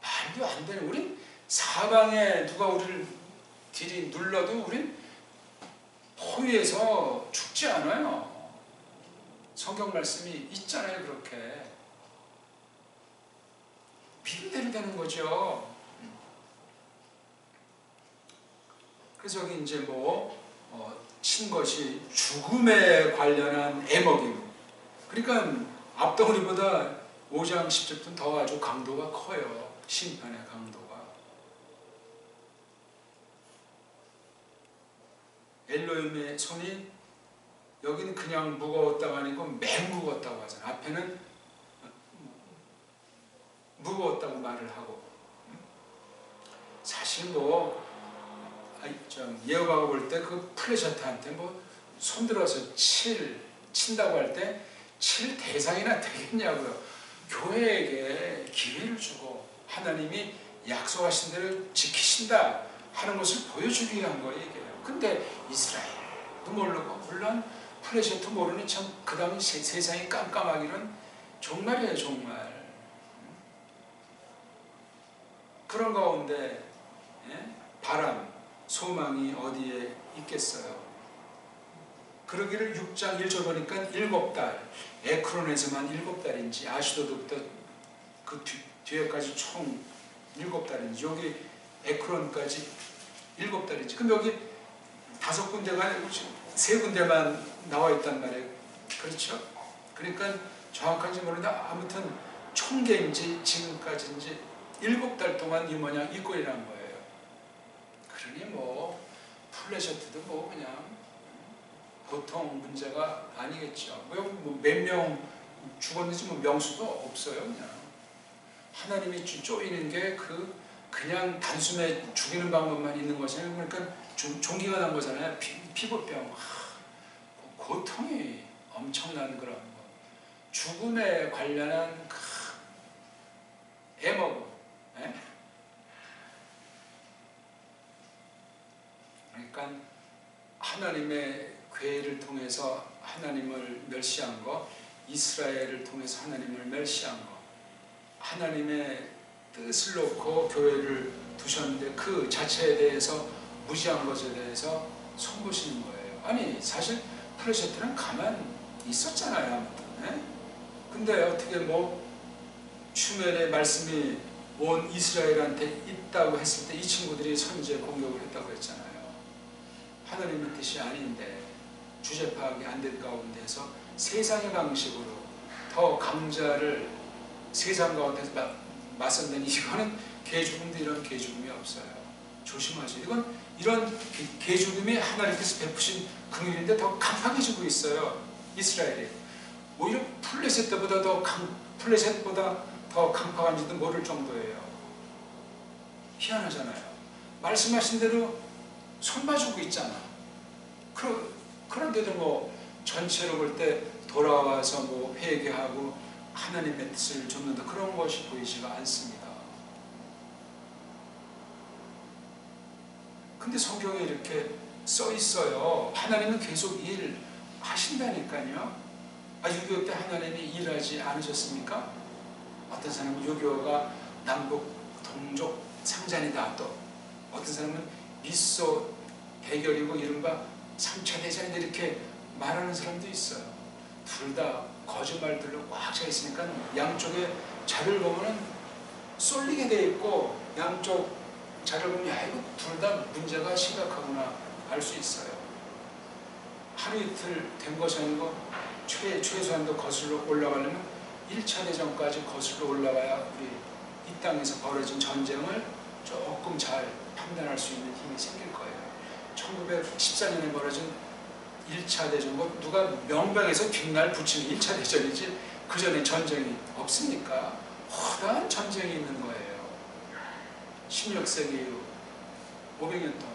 말도 안 되는. 우린 사방에 누가 우리를 들이 눌러도 우린 포위해서 죽지 않아요. 성경 말씀이 있잖아요. 그렇게 믿음대로 되는 거죠. 그래서 여기 이제 친 것이 죽음에 관련한 애먹임. 그러니까 앞덩어리보다 5장 10절부터는 더 아주 강도가 커요. 심판의 강도가. 엘로힘의 손이 여기는 그냥 무거웠다고 아니고 맹무거웠다고 하잖아요. 앞에는 무거웠다고 말을 하고. 사실 예호가가 볼 때 그 플래셔트한테 손들어서 친다고 할 때 칠 대상이나 되겠냐고요. 교회에게 기회를 주고 하나님이 약속하신 대로 지키신다 하는 것을 보여주기 위한 거예요. 근데 이스라엘도 모르고 물론 플래셔트 모르니 참 그 당시 세상이 깜깜하기는 정말이에요. 정말. 그런 가운데 바람, 소망이 어디에 있겠어요? 그러기를 6장 1절 보니까 7달, 에크론에서만 7달인지 아시도드부터 그 뒤에까지 총 7달인지 여기 에크론까지 7달인지 그럼 여기 5군데가 3군데만 나와 있단 말이에요. 그렇죠? 그러니까 정확한지 모르는데 아무튼 총계인지 지금까지인지 7달 동안 이 모양 이 꼴이란 거예요. 그러니 뭐 플래셔트도 뭐 그냥 보통 문제가 아니겠죠. 뭐 몇 명 죽었는지 뭐 명수도 없어요. 그냥 하나님이 쪼이는 게 그냥 단숨에 죽이는 방법만 있는 것이에요. 그러니까 종기가 난 거잖아요. 피부병, 고통이 엄청난 그런 거. 죽음에 관련한 애먹음. 그러니까 하나님의 괴를 통해서 하나님을 멸시한 거, 이스라엘을 통해서 하나님을 멸시한 거, 하나님의 뜻을 놓고 교회를 두셨는데 그 자체에 대해서 무시한 것에 대해서 손보시는 거예요. 아니 사실 플래셔트는 가만 있었잖아요. 아무튼. 근데 어떻게 뭐 슈멜의 말씀이 온 이스라엘한테 있다고 했을 때 이 친구들이 선제 공격을 했다고 했잖아요. 하나님의 뜻이 아닌데 주제 파악이 안 된 가운데서 세상의 방식으로 더 강자를 세상 가운데서 맞선다니 이거는 개죽음도 이런 개죽음이 없어요. 조심하세요. 이런 개죽음이 하나님께서 베푸신 긍휼인데 더 강팍해지고 있어요. 이스라엘이 오히려 플레셋보다 더 강팍한지도 모를 정도예요. 희한하잖아요. 말씀하신 대로 손봐주고 있잖아. 그런데도 뭐 전체로 볼 때 돌아와서 뭐 회개하고 하나님의 뜻을 줬는데 그런 것이 보이지가 않습니다. 근데 성경에 이렇게 써 있어요. 하나님은 계속 일하신다니까요. 6.25 때 하나님이 일하지 않으셨습니까? 어떤 사람은 6.25가 남북 동족 상잔이다. 또 어떤 사람은 미소 대결이고 이른바 3차 대전이다 이렇게 말하는 사람도 있어요. 둘 다 거짓말들로 꽉 차 있으니까 양쪽에 자료를 보면은 쏠리게 돼 있고 양쪽 자료를 보면 야 이거 둘 다 문제가 심각하구나 알 수 있어요. 하루 이틀 된 것이 아니고 최소한도 거슬러 올라가려면 1차 대전까지 거슬러 올라가야 우리 이 땅에서 벌어진 전쟁을 조금 잘 판단할 수 있는 힘이 생길 거예요. 1914년에 벌어진 1차 대전, 누가 명백에서 뒷날 붙이는 1차 대전이지 그 전에 전쟁이 없으니까 허다한 전쟁이 있는 거예요. 16세기 이후 500년 동안.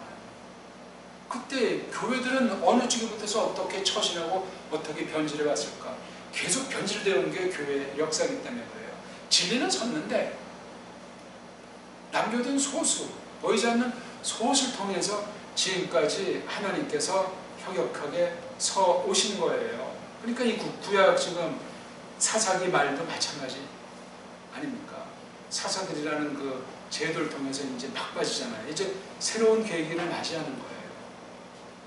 그때 교회들은 어느 쪽부터서 어떻게 처신하고 어떻게 변질해 왔을까? 계속 변질되어 온 게 교회의 역사이기 때문에 그래요. 진리는 섰는데 남겨둔 소수, 보이지 않는 소수를 통해서 지금까지 하나님께서 혁혁하게 서 오신 거예요. 그러니까 이 구약 지금 사사기 말도 마찬가지 아닙니까? 사사들이라는 그 제도를 통해서 이제 막 빠지잖아요. 이제 새로운 계기를 맞이하는 거예요.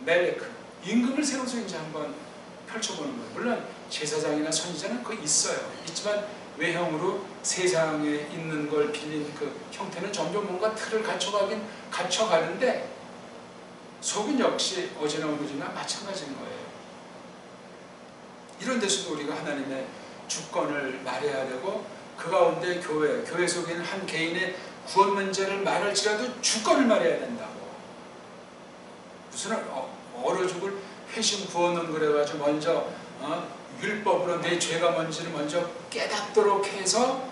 멜레크, 임금을 세워서 이제 한번 펼쳐보는 거예요. 물론 제사장이나 선지자는 그거 있어요. 있지만 외형으로 세상에 있는 걸 빌린 그 형태는 점점 뭔가 틀을 갖춰가는데 속은 역시 어제나 오늘이나 마찬가지인 거예요. 이런 데서도 우리가 하나님의 주권을 말해야 되고 그 가운데 교회 속에 있는 한 개인의 구원 문제를 말할지라도 주권을 말해야 된다고. 무슨 얼어 죽을 회심 구원은 그래가지고 먼저 율법으로 내 죄가 뭔지를 먼저 깨닫도록 해서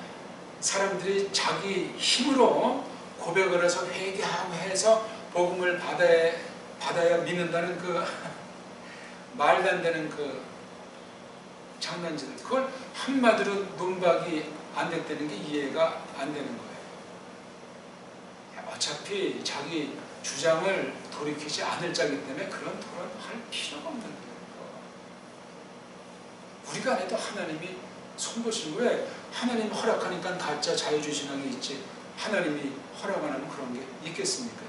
사람들이 자기 힘으로 고백을 해서 회개하고 해서 복음을 받아야 믿는다는 그 말도 안 되는 그 장난질, 그걸 한마디로 논박이 안 됐다는 게 이해가 안 되는 거예요. 어차피 자기 주장을 돌이키지 않을 자기 때문에 그런 토론할 필요가 없는 거예요. 우리가 안 해도 하나님이 손보시는 거예요. 하나님 허락하니까 가짜 자유주의 신앙이 있지. 하나님이 허락 안 하면 그런 게 있겠습니까?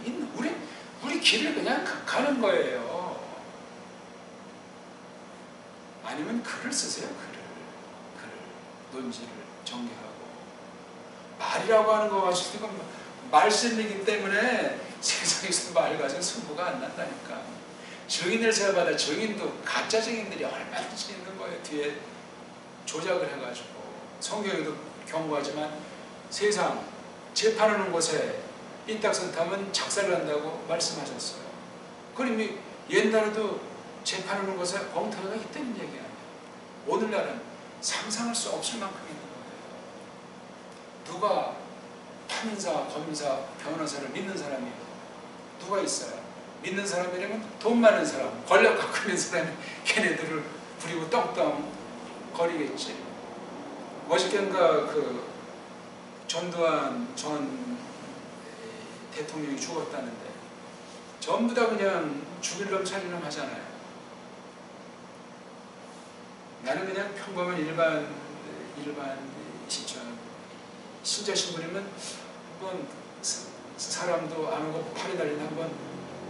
우리 길을 그냥 가는 거예요. 아니면 글을 쓰세요. 글을 논지를 정리하고. 말이라고 하는 거 가지고 말씀이기 때문에 세상에서 말 가지고 승부가 안 난다니까. 증인을 세워받아 증인도 가짜 증인들이 얼마든지 있는 거예요. 뒤에 조작을 해가지고. 성경에도 경고하지만 세상 재판하는 곳에 삐딱선 타면 작살난다고 말씀하셨어요. 그럼 옛날에도 재판하는 곳에 공터가 있다는 얘기 아니에요. 오늘날은 상상할 수 없을 만큼 있는 거예요. 누가 판사, 검사, 변호사를 믿는 사람이 누가 있어요? 믿는 사람이라면 돈 많은 사람, 권력 갖고 있는 사람이 걔네들을 부리고 떵떵 거리겠지. 어저께인가 그 전두환 전 대통령이 죽었다는데 전부 다 그냥 죽일 놈 살릴 놈 하잖아요. 나는 그냥 평범한 일반 신자 신분이면 한번 사람도 안 오고 팔이 달린 한번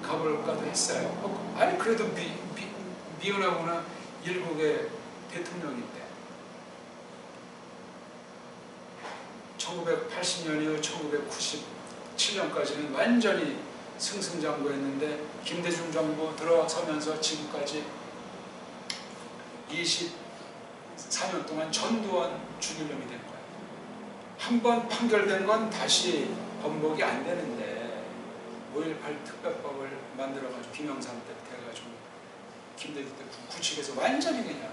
가볼까도 했어요. 아니 그래도 미운하거나 일국의 대통령인데 1980년 이후 1997년까지는 완전히 승승장구했는데 김대중 정부 들어서면서 지금까지 24년 동안 전두환 죽일 놈이 된 거예요. 한 번 판결된 건 다시 번복이 안 되는데 5.18 특별법을 만들어가지고 김영삼 때 돼가지고 김대중 때 구축해서 완전히 그냥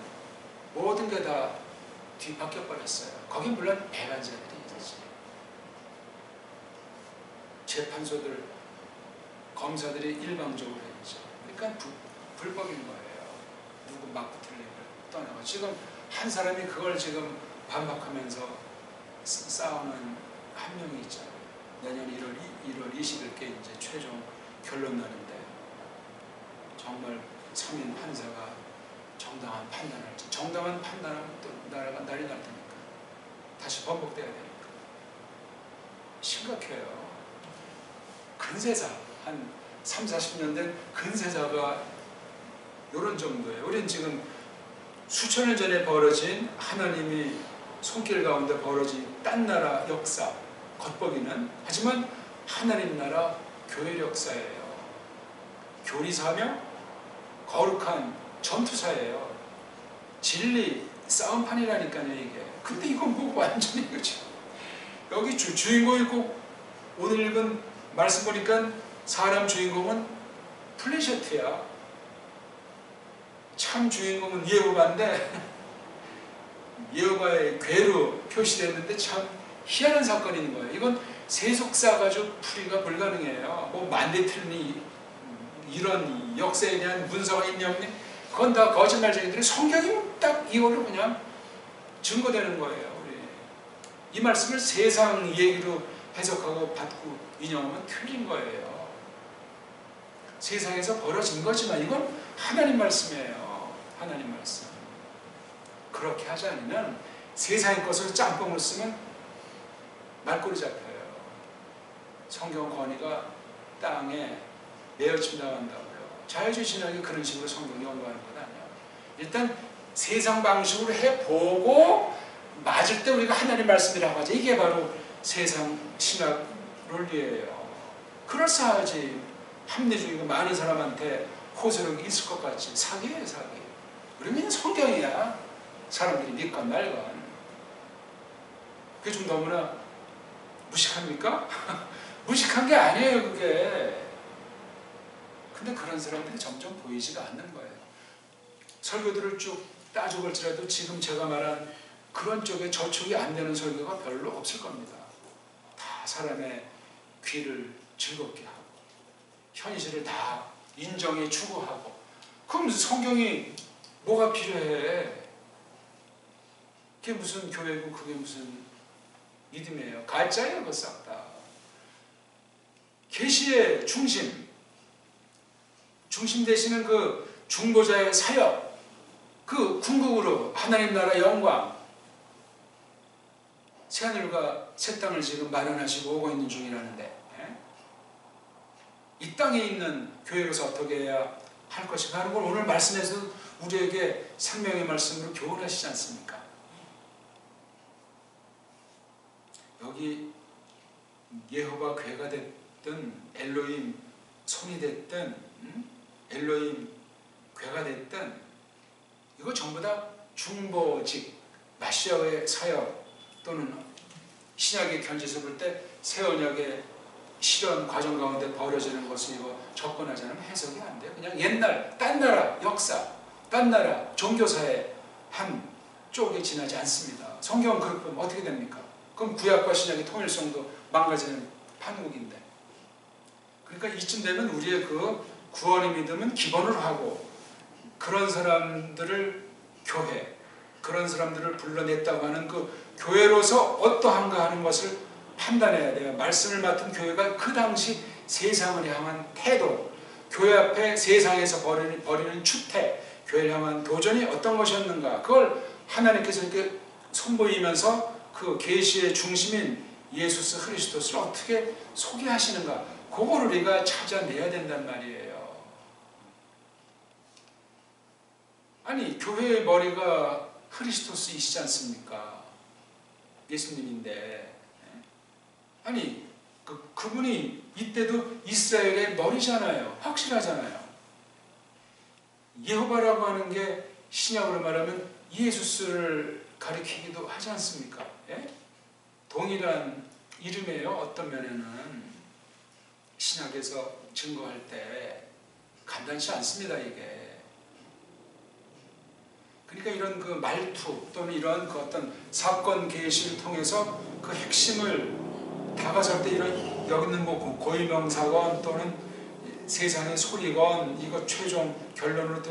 모든 게 다 뒤바뀌어 버렸어요. 거기 물론 배반자들이 있었지. 재판소들, 검사들이 일방적으로 했죠. 그러니까 불법인 거예요. 누구 맞붙을 일을 떠나고 지금 한 사람이 그걸 지금 반박하면서 싸우는 한 명이 있잖아요. 내년 1월 20일께 이제 최종 결론 나는데 정말 상인 판사가 정당한 판단할지. 정당한 판단하면 또 나라가 난리 날 테니까 다시 번복돼야 되니까 심각해요. 근세자 한 30-40년 된 근세자가 이런 정도예요. 우리는 지금 수천 년 전에 벌어진 하나님이 손길 가운데 벌어진 딴 나라 역사 겉보기는 하지만 하나님 나라 교회 역사예요. 교리사며 거룩한 전투사예요. 진리 싸움판이라니까요 이게. 근데 이건 뭐 완전히 그죠. 여기 주인공이 꼭 오늘 읽은 말씀 보니까 사람 주인공은 플레셋이야. 참 주인공은 여호와인데 여호와의 괴로 표시됐는데 참 희한한 사건이 있는 거예요. 이건 세속사 가지고 풀이가 불가능해요. 뭐 만대틀니 이런 역사에 대한 문서가 있냐면 그건 다 거짓말쟁이들이 성경이 딱 이걸로 그냥 증거되는 거예요. 우리 이 말씀을 세상 얘기로 해석하고 받고 인용하면 틀린 거예요. 세상에서 벌어진 거지만 이건 하나님 말씀이에요. 하나님 말씀. 그렇게 하지 않으면 세상의 것을 짬뽕을 쓰면 말꼬리 잡혀요. 성경 권위가 땅에 내어침 당한다고요. 자유주의 신학이 그런 식으로 성경 연구하는 건 아니에요. 일단 세상 방식으로 해보고 맞을 때 우리가 하나님 말씀이라고 하죠. 이게 바로 세상 신학 논리예요. 그럴싸하지. 합리주의가 많은 사람한테 호소력이 있을 것 같지. 사기예요, 사기. 우리는 성경이야. 사람들이 믿건 말건. 그게 좀 너무나 무식합니까? 무식한 게 아니에요, 그게. 근데 그런 사람들이 점점 보이지가 않는 거예요. 설교들을 쭉 따져볼지라도 지금 제가 말한 그런 쪽에 저촉이 안 되는 설교가 별로 없을 겁니다. 다 사람의 귀를 즐겁게 하고 현실을 다 인정해 추구하고. 그럼 성경이 뭐가 필요해? 그게 무슨 교회고 그게 무슨 믿음이에요. 가짜예요, 그거 싹 다. 계시의 중심 되시는 그 중보자의 사역, 그 궁극으로 하나님 나라 영광, 새하늘과 새 땅을 지금 마련하시고 오고 있는 중이라는데, 이 땅에 있는 교회로서 어떻게 해야 할 것인가 하는 걸 오늘 말씀에서 우리에게 생명의 말씀으로 교훈하시지 않습니까? 여기 예호바 괴가 됐든 엘로힘 손이 됐든 엘로힘 괴가 됐든 이거 전부 다 중보직 마시아의 사역 또는 신약의 견지서 볼 때 새 언약의 실현 과정 가운데 벌어지는 것을 이거 접근하지 않으면 해석이 안 돼요. 그냥 옛날 딴 나라 역사, 딴 나라 종교사의 한 쪽에 지나지 않습니다. 성경은 그렇게 보면 어떻게 됩니까? 그럼 구약과 신약의 통일성도 망가지는 판국인데, 그러니까 이쯤 되면 우리의 그 구원의 믿음은 기본으로 하고 그런 사람들을 교회, 그런 사람들을 불러냈다고 하는 그 교회로서 어떠한가 하는 것을 판단해야 돼요. 말씀을 맡은 교회가 그 당시 세상을 향한 태도, 교회 앞에 세상에서 벌이는 추태, 교회를 향한 도전이 어떤 것이었는가, 그걸 하나님께서 이렇게 선보이면서 그 계시의 중심인 예수스 그리스도를 어떻게 소개하시는가, 그걸 우리가 찾아내야 된단 말이에요. 아니, 교회의 머리가 그리스도스이시지 않습니까? 예수님인데, 아니 그분이 이때도 이스라엘의 머리잖아요. 확실하잖아요. 예호바라고 하는 게 신약으로 말하면 예수스를 가리키기도 하지 않습니까? 예? 동일한 이름이에요. 어떤 면에는 신약에서 증거할 때 간단치 않습니다. 이게. 그러니까 이런 그 말투 또는 이런 그 어떤 사건 계시를 통해서 그 핵심을 다가설 때 이런 여기 있는 뭐 고유명사건 또는 세상의 소리건 이거 최종 결론으로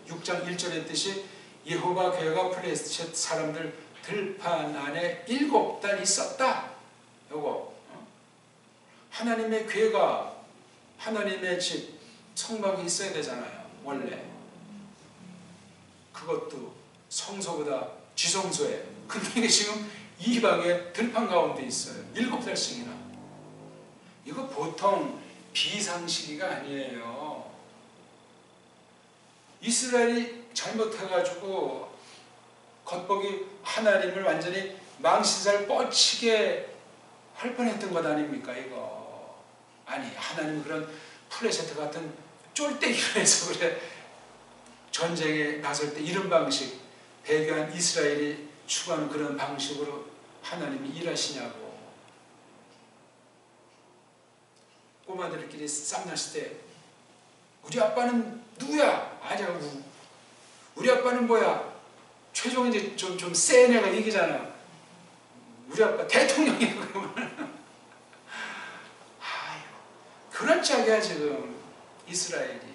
6장 1절에 했듯이 예호바 교회가 블레셋 사람들 들판 안에 7달 있었다. 요거 하나님의 교회가 하나님의 집 성막이 있어야 되잖아요. 원래 그것도 성소보다 지성소에. 근데 이게 지금 이방의 들판 가운데 있어요. 7달씩이나. 이거 보통 비상시기가 아니에요. 이스라엘이 잘못해가지고 겉보기 하나님을 완전히 망신살 뻗치게 할 뻔했던 것 아닙니까 이거. 아니 하나님 그런 플레세트 같은 쫄대기를 해서 그래 전쟁에 나설 때 이런 방식 배교한 이스라엘이 추구하는 그런 방식으로 하나님이 일하시냐고. 꼬마들끼리 쌈났을 때 우리 아빠는 누구야? 아니야. 우리 아빠는 뭐야? 최종 이제 좀 센 애가 이기잖아. 우리 아빠 대통령이야 그러면. 아이고 그런 짝이야 지금 이스라엘이.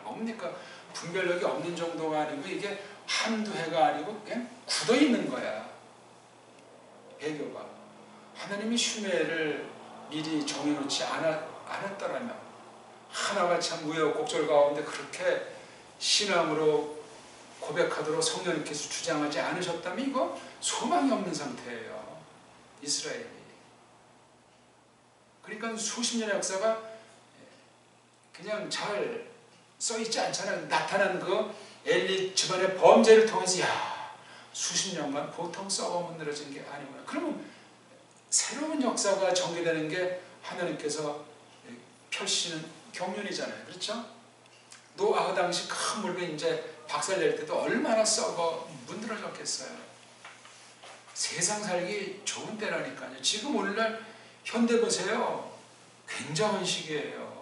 뭡니까? 분별력이 없는 정도가 아니고 이게 한두 해가 아니고 그냥 굳어 있는 거야. 배교가. 하나님이 흉내를 미리 정해놓지 않았더라면 하나가 참 우여곡절 가운데 그렇게 신앙으로 고백하도록 성령님께서 주장하지 않으셨다면 이거 소망이 없는 상태예요. 이스라엘이. 그러니까 수십 년의 역사가 그냥 잘 써있지 않잖아요. 나타난 그 엘리 집안의 범죄를 통해서 야 수십 년간 보통 썩어 문드러진 게 아니구나. 그러면 새로운 역사가 전개되는 게 하나님께서 펼치는 경륜이잖아요. 그렇죠? 노아 당시 큰 물배 이제 박살낼 때도 얼마나 썩어 문드러졌겠어요. 세상 살기 좋은 때라니까요. 지금 오늘날 현대 보세요. 굉장한 시기예요.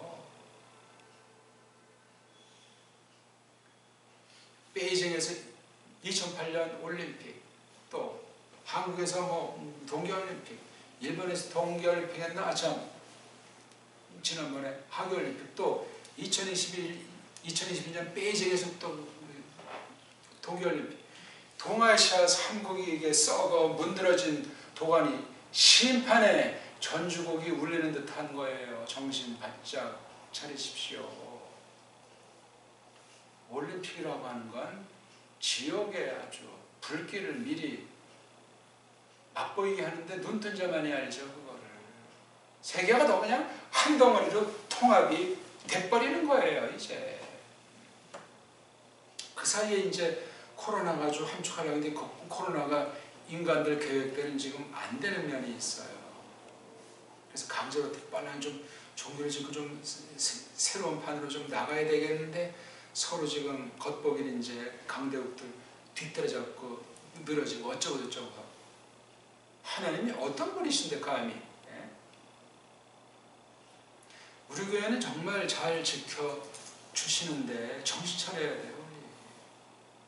베이징에서 2008년 올림픽, 또 한국에서 뭐 동계올림픽, 일본에서 동계올림픽 했나? 지난번에 하계올림픽, 또 2022년 베이징에서 또 동계올림픽. 동아시아 3국이 이게 썩어 문드러진 도가니 심판의 전주곡이 울리는 듯한 거예요. 정신 바짝 차리십시오. 올림픽이라고 하는 건 지옥의 아주 불길을 미리 맛보이게 하는데 눈뜬 자만이 알죠, 그거를. 세계가 더 그냥 한 덩어리로 통합이 돼버리는 거예요, 이제. 그 사이에 이제 코로나가 아주 함축하려는데 코로나가 인간들 계획대로는 지금 안 되는 면이 있어요. 그래서 강제로 빨리 좀 종교를 짓고 좀 새로운 판으로 좀 나가야 되겠는데 서로 지금 겉보기는 이제 강대국들 뒤떨어졌고 늘어지고 어쩌고 저쩌고. 하나님이 어떤 분이신데 감히. 예? 우리 교회는 정말 잘 지켜주시는데 정신 차려야 돼요. 우리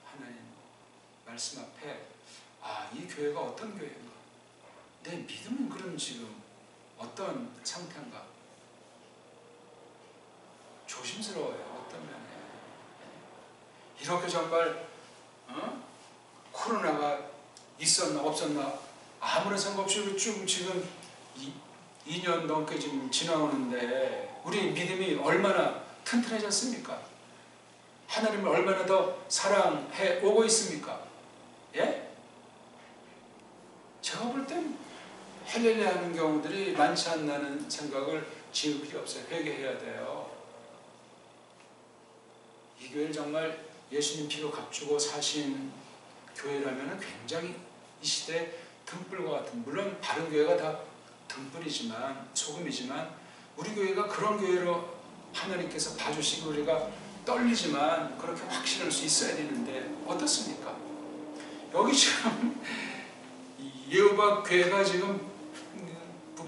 하나님 말씀 앞에 이 교회가 어떤 교회인가? 내 믿음은 그럼 지금 어떤 상태인가? 조심스러워요. 어떤 면에. 이렇게 정말 코로나가 있었나 없었나 아무런 상관없이 쭉 지금 2년 넘게 지금 지나오는데 우리 믿음이 얼마나 튼튼해졌습니까? 하나님을 얼마나 더 사랑해 오고 있습니까? 예? 제가 볼 땐 헬렐레 하는 경우들이 많지 않나는 생각을 지을 필요 없어요. 회개해야 돼요. 이 교회는 정말 예수님 피로 값주고 사신 교회라면 굉장히 이 시대에 등불과 같은, 물론 다른 교회가 다 등불이지만 소금이지만 우리 교회가 그런 교회로 하나님께서 봐주시고 우리가 떨리지만 그렇게 확신할 수 있어야 되는데 어떻습니까? 여기 지금 예호박 교회가 지금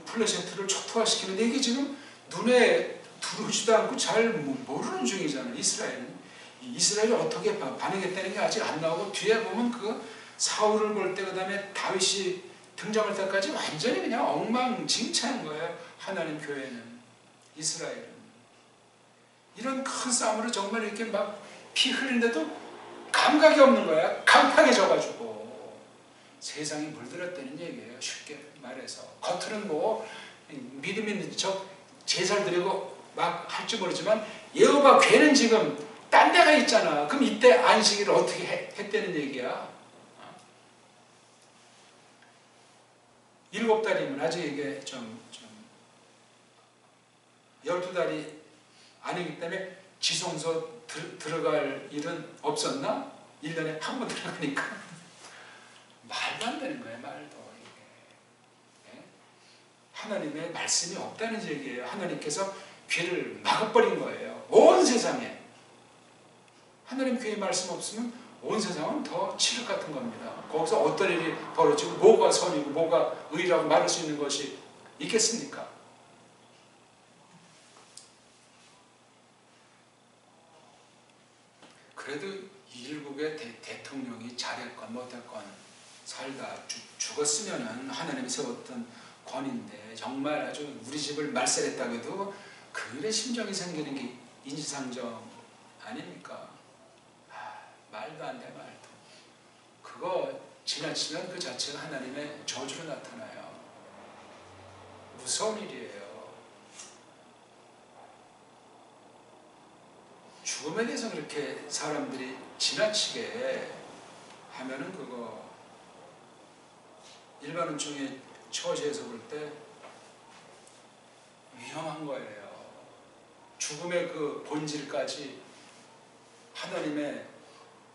플래시트를 초토화시키는데 이게 지금 눈에 들어오지도 않고 잘 모르는 중이잖아요. 이스라엘이 어떻게 반응했다는 게 아직 안 나오고 뒤에 보면 그 사울을 볼 때 그 다음에 다윗이 등장할 때까지 완전히 그냥 엉망진창인 거예요. 하나님 교회는, 이스라엘은. 이런 큰 싸움으로 정말 이렇게 막 피 흘리는데도 감각이 없는 거야. 강팍해져가지고 세상이 물들었다는 얘기예요. 쉽게 말해서. 겉으로는 뭐 믿음 있는 척 제사를 드리고 막 할 줄 모르지만 여호와 괴는 지금 딴 데가 있잖아. 그럼 이때 안식일을 어떻게 했다는 얘기야? 7달이면 아직 이게 12달이 아니기 때문에 지성소 들어갈 일은 없었나? 1년에 한 번 들어가니까 말도 안 되는 거예요. 말도. 이게. 하나님의 말씀이 없다는 얘기예요. 하나님께서 귀를 막아버린 거예요. 온 세상에. 하나님 귀에 말씀 없으면 온 세상은 더 칠흑 같은 겁니다. 거기서 어떤 일이 벌어지고 뭐가 선이고 뭐가 의라고 말할 수 있는 것이 있겠습니까? 그래도 일국의 대통령이 잘했건 못했건 살다 죽었으면 하나님이 세웠던 권인데 정말 아주 우리 집을 말살했다고 해도 그의 심정이 생기는 게 인지상정 아닙니까? 말도 안 돼, 말도. 그거 지나치면 그 자체가 하나님의 저주로 나타나요. 무서운 일이에요. 죽음에 대해서 그렇게 사람들이 지나치게 하면은 그거 일반론중에 처지에서 볼 때 위험한 거예요. 죽음의 그 본질까지 하나님의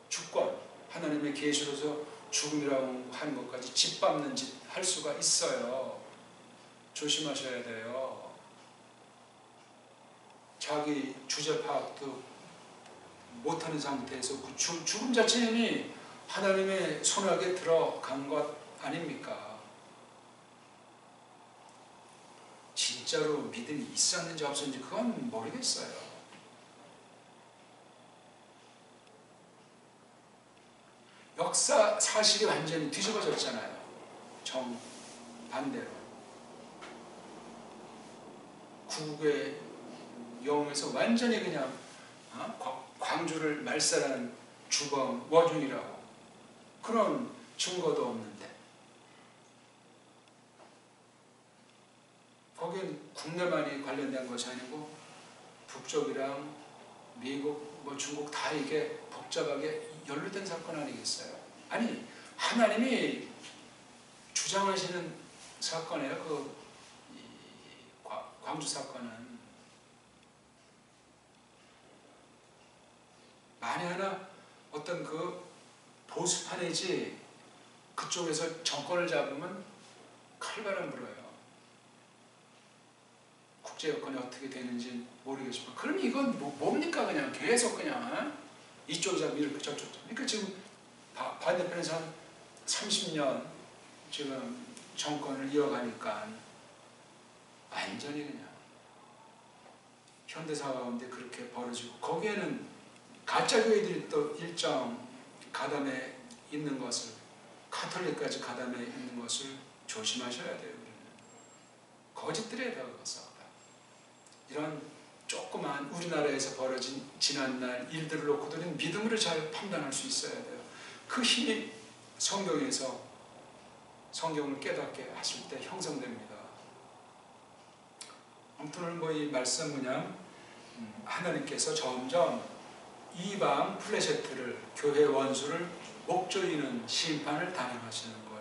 주권, 하나님의 계시로서 죽음이라고 하는 것까지 짓밟는 짓 할 수가 있어요. 조심하셔야 돼요. 자기 주제 파악도 못하는 상태에서 그 죽음 자체는 하나님의 손아귀에 들어간 것 아닙니까? 진짜로 믿음이 있었는지 없었는지 그건 모르겠어요. 역사 사실이 완전히 뒤집어졌잖아요. 정반대로. 구국의 영에서 완전히 그냥 광주를 말살하는 주범, 워중이라고. 그런 증거도 없는데. 거긴 국내만이 관련된 것이 아니고 북쪽이랑 미국, 중국 다 이게 복잡하게 연루된 사건 아니겠어요? 아니, 하나님이 주장하시는 사건이에요. 광주 사건은 만에 하나 어떤 그 보수파 내지 그쪽에서 정권을 잡으면 칼바람 불어요. 국제 여건이 어떻게 되는지 모르겠지만 그럼 이건 뭡니까? 그냥 계속 그냥 이쪽이 잡으면 이렇게 저쪽 잡으면. 그러니까 지금 반대편에서 한 30년 지금 정권을 이어가니까 완전히 그냥 현대사 가운데 그렇게 벌어지고, 거기에는 가짜 교회들이 또 일정 가담에 있는 것을, 카톨릭까지 가담에 있는 것을 조심하셔야 돼요. 우리는 거짓들에다가 싸우다. 이런 조그만 우리나라에서 벌어진 지난날 일들을 놓고도 믿음으로 잘 판단할 수 있어야 돼요. 그 힘이 성경에서 성경을 깨닫게 하실 때 형성됩니다. 아무튼 오늘 이 말씀 뭐냐, 하나님께서 점점 이방 플레셋들을, 교회 원수를 목조이는 심판을 단행하시는 걸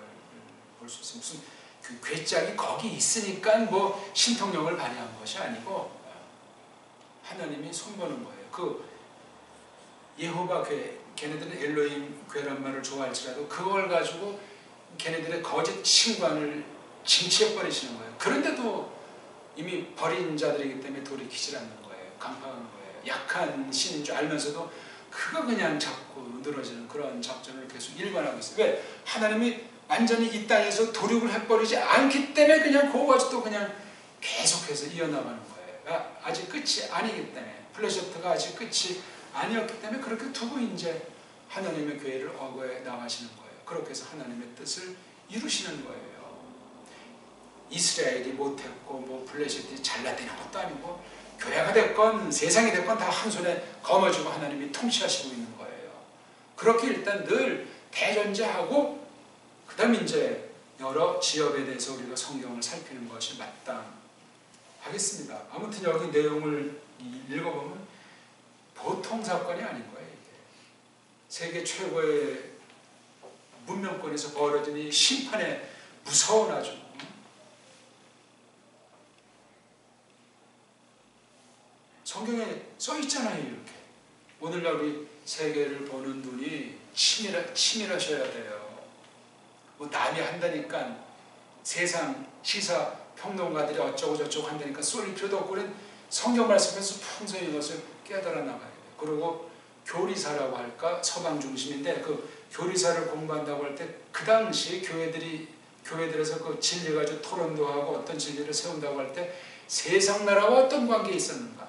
볼 수 있습니다. 무슨 그 괴짝이 거기 있으니까 뭐 신통력을 발휘한 것이 아니고 하나님이 손보는 거예요. 그 예호바 교회, 걔네들은 엘로힘 교회란 말을 좋아할지라도 그걸 가지고 걔네들의 거짓 신관을 징치해버리시는 거예요. 그런데도 이미 버린 자들이기 때문에 돌이키질 않는 거예요. 강팍한 거예요. 약한 신인 줄 알면서도 그거 그냥 자꾸 늘어지는 그런 작전을 계속 일관하고 있어요. 왜? 하나님이 완전히 이 땅에서 도륙을 해버리지 않기 때문에 그냥 그거까지 또 그냥 계속해서 이어나가는 거예요. 아직 끝이 아니기 때문에, 플레셋가 아직 끝이 아니었기 때문에 그렇게 두고 이제 하나님의 교회를 어거해 나가시는 거예요. 그렇게 해서 하나님의 뜻을 이루시는 거예요. 이스라엘이 못했고 뭐 플레셋이 잘나되는 것도 아니고 교회가 됐건 세상이 됐건 다 한 손에 거머쥐고 하나님이 통치하시고 있는 거예요. 그렇게 일단 늘 대전제하고 그 다음 이제 여러 지역에 대해서 우리가 성경을 살피는 것이 마땅하겠습니다. 아무튼 여기 내용을 읽어보면 보통 사건이 아닌 거예요. 이게 세계 최고의 문명권에서 벌어진 이 심판의 무서운 아주, 성경에 써 있잖아요. 이렇게 오늘날 우리 세계를 보는 눈이 치밀하셔야 돼요. 뭐 남이 한다니까, 세상 시사 평론가들이 어쩌고 저쩌고 한다니까 쏠릴 필요도 없고, 우리는 성경 말씀에서 풍성히 이것을 깨달아 나가야 돼요. 그리고 교리사라고 할까, 서방 중심인데 그 교리사를 공부한다고 할 때 그 당시 교회들에서 그 진리 가지고 토론도 하고 어떤 진리를 세운다고 할 때 세상 나라와 어떤 관계에 있었는가,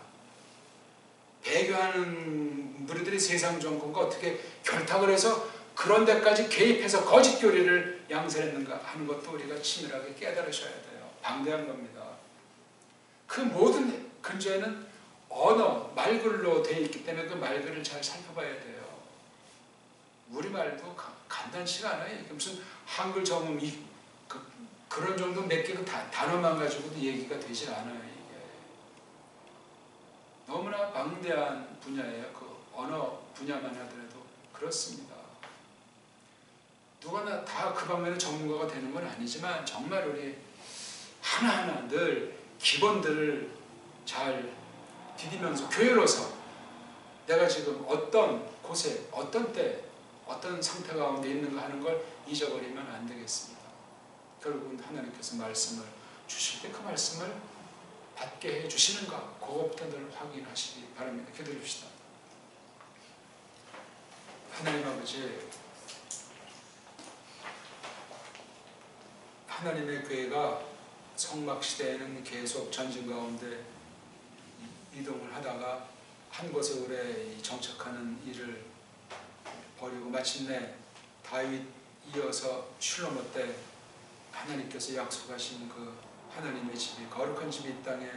배교하는 무리들이 세상 정권과 어떻게 결탁을 해서 그런 데까지 개입해서 거짓 교리를 양산했는가 하는 것도 우리가 치밀하게 깨달으셔야 돼요. 방대한 겁니다. 그 모든 근저에는 언어, 말글로 되어 있기 때문에 그 말글을 잘 살펴봐야 돼요. 우리말도 간단치가 않아요. 무슨 한글 정음 그런 정도 몇 개 단어만 가지고도 얘기가 되질 않아요. 이게 너무나 방대한 분야예요. 그 언어 분야만 하더라도 그렇습니다. 누구나 다 그 방면의 전문가가 되는 건 아니지만 정말 우리 하나하나 늘 기본들을 잘 디디면서 교회로서 내가 지금 어떤 곳에 어떤 때 어떤 상태 가운데 있는가 하는 걸 잊어버리면 안 되겠습니다. 결국은 하나님께서 말씀을 주실 때 그 말씀을 받게 해주시는가, 그것부터 늘 확인하시기 바랍니다. 기도해줍시다. 하나님 아버지, 하나님의 교회가 성막시대에는 계속 전진 가운데 이동을 하다가 한 곳에 오래 정착하는 일을 벌이고 마침내 다윗 이어서 슐로모 때 하나님께서 약속하신 그 하나님의 집이, 거룩한 집이 이 땅에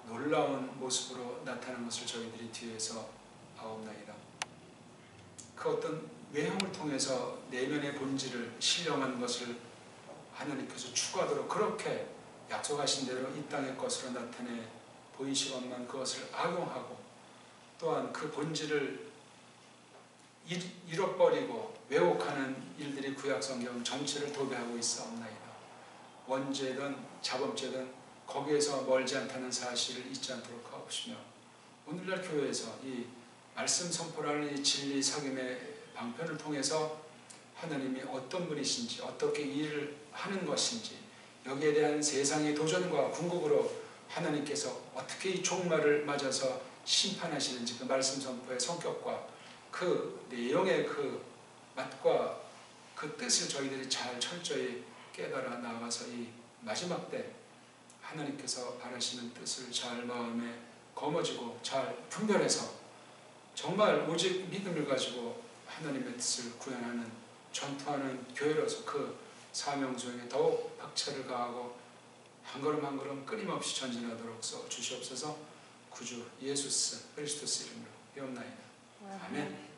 놀라운 모습으로 나타나는 것을 저희들이 뒤에서 아옵나이다. 그 어떤 외형을 통해서 내면의 본질을 신령한 것을 하나님께서 추구하도록 그렇게 약속하신 대로 이 땅의 것으로 나타내 보이시건만 그것을 악용하고, 또한 그 본질을 잃어버리고 왜곡하는 일들이 구약성경 전체를 도배하고 있사옵나이다. 원죄든 자범죄든 거기에서 멀지 않다는 사실을 잊지 않도록 하옵시며, 오늘날 교회에서 이 말씀 선포라는 이 진리 사김의 방편을 통해서 하나님이 어떤 분이신지, 어떻게 일을 하는 것인지, 여기에 대한 세상의 도전과 궁극으로 하나님께서 어떻게 이 종말을 맞아서 심판하시는지, 그 말씀 선포의 성격과 그 내용의 그 맛과 그 뜻을 저희들이 잘 철저히 깨달아 나가서 이 마지막 때 하나님께서 바라시는 뜻을 잘 마음에 거머쥐고 잘 분별해서 정말 오직 믿음을 가지고 하나님의 뜻을 구현하는, 전투하는 교회로서 그 사명 수행에 더욱 박차를 가하고 한 걸음 한 걸음 끊임없이 전진하도록 주시옵소서. 구주 예수스 그리스도스 이름으로 배옵나이다. 아멘.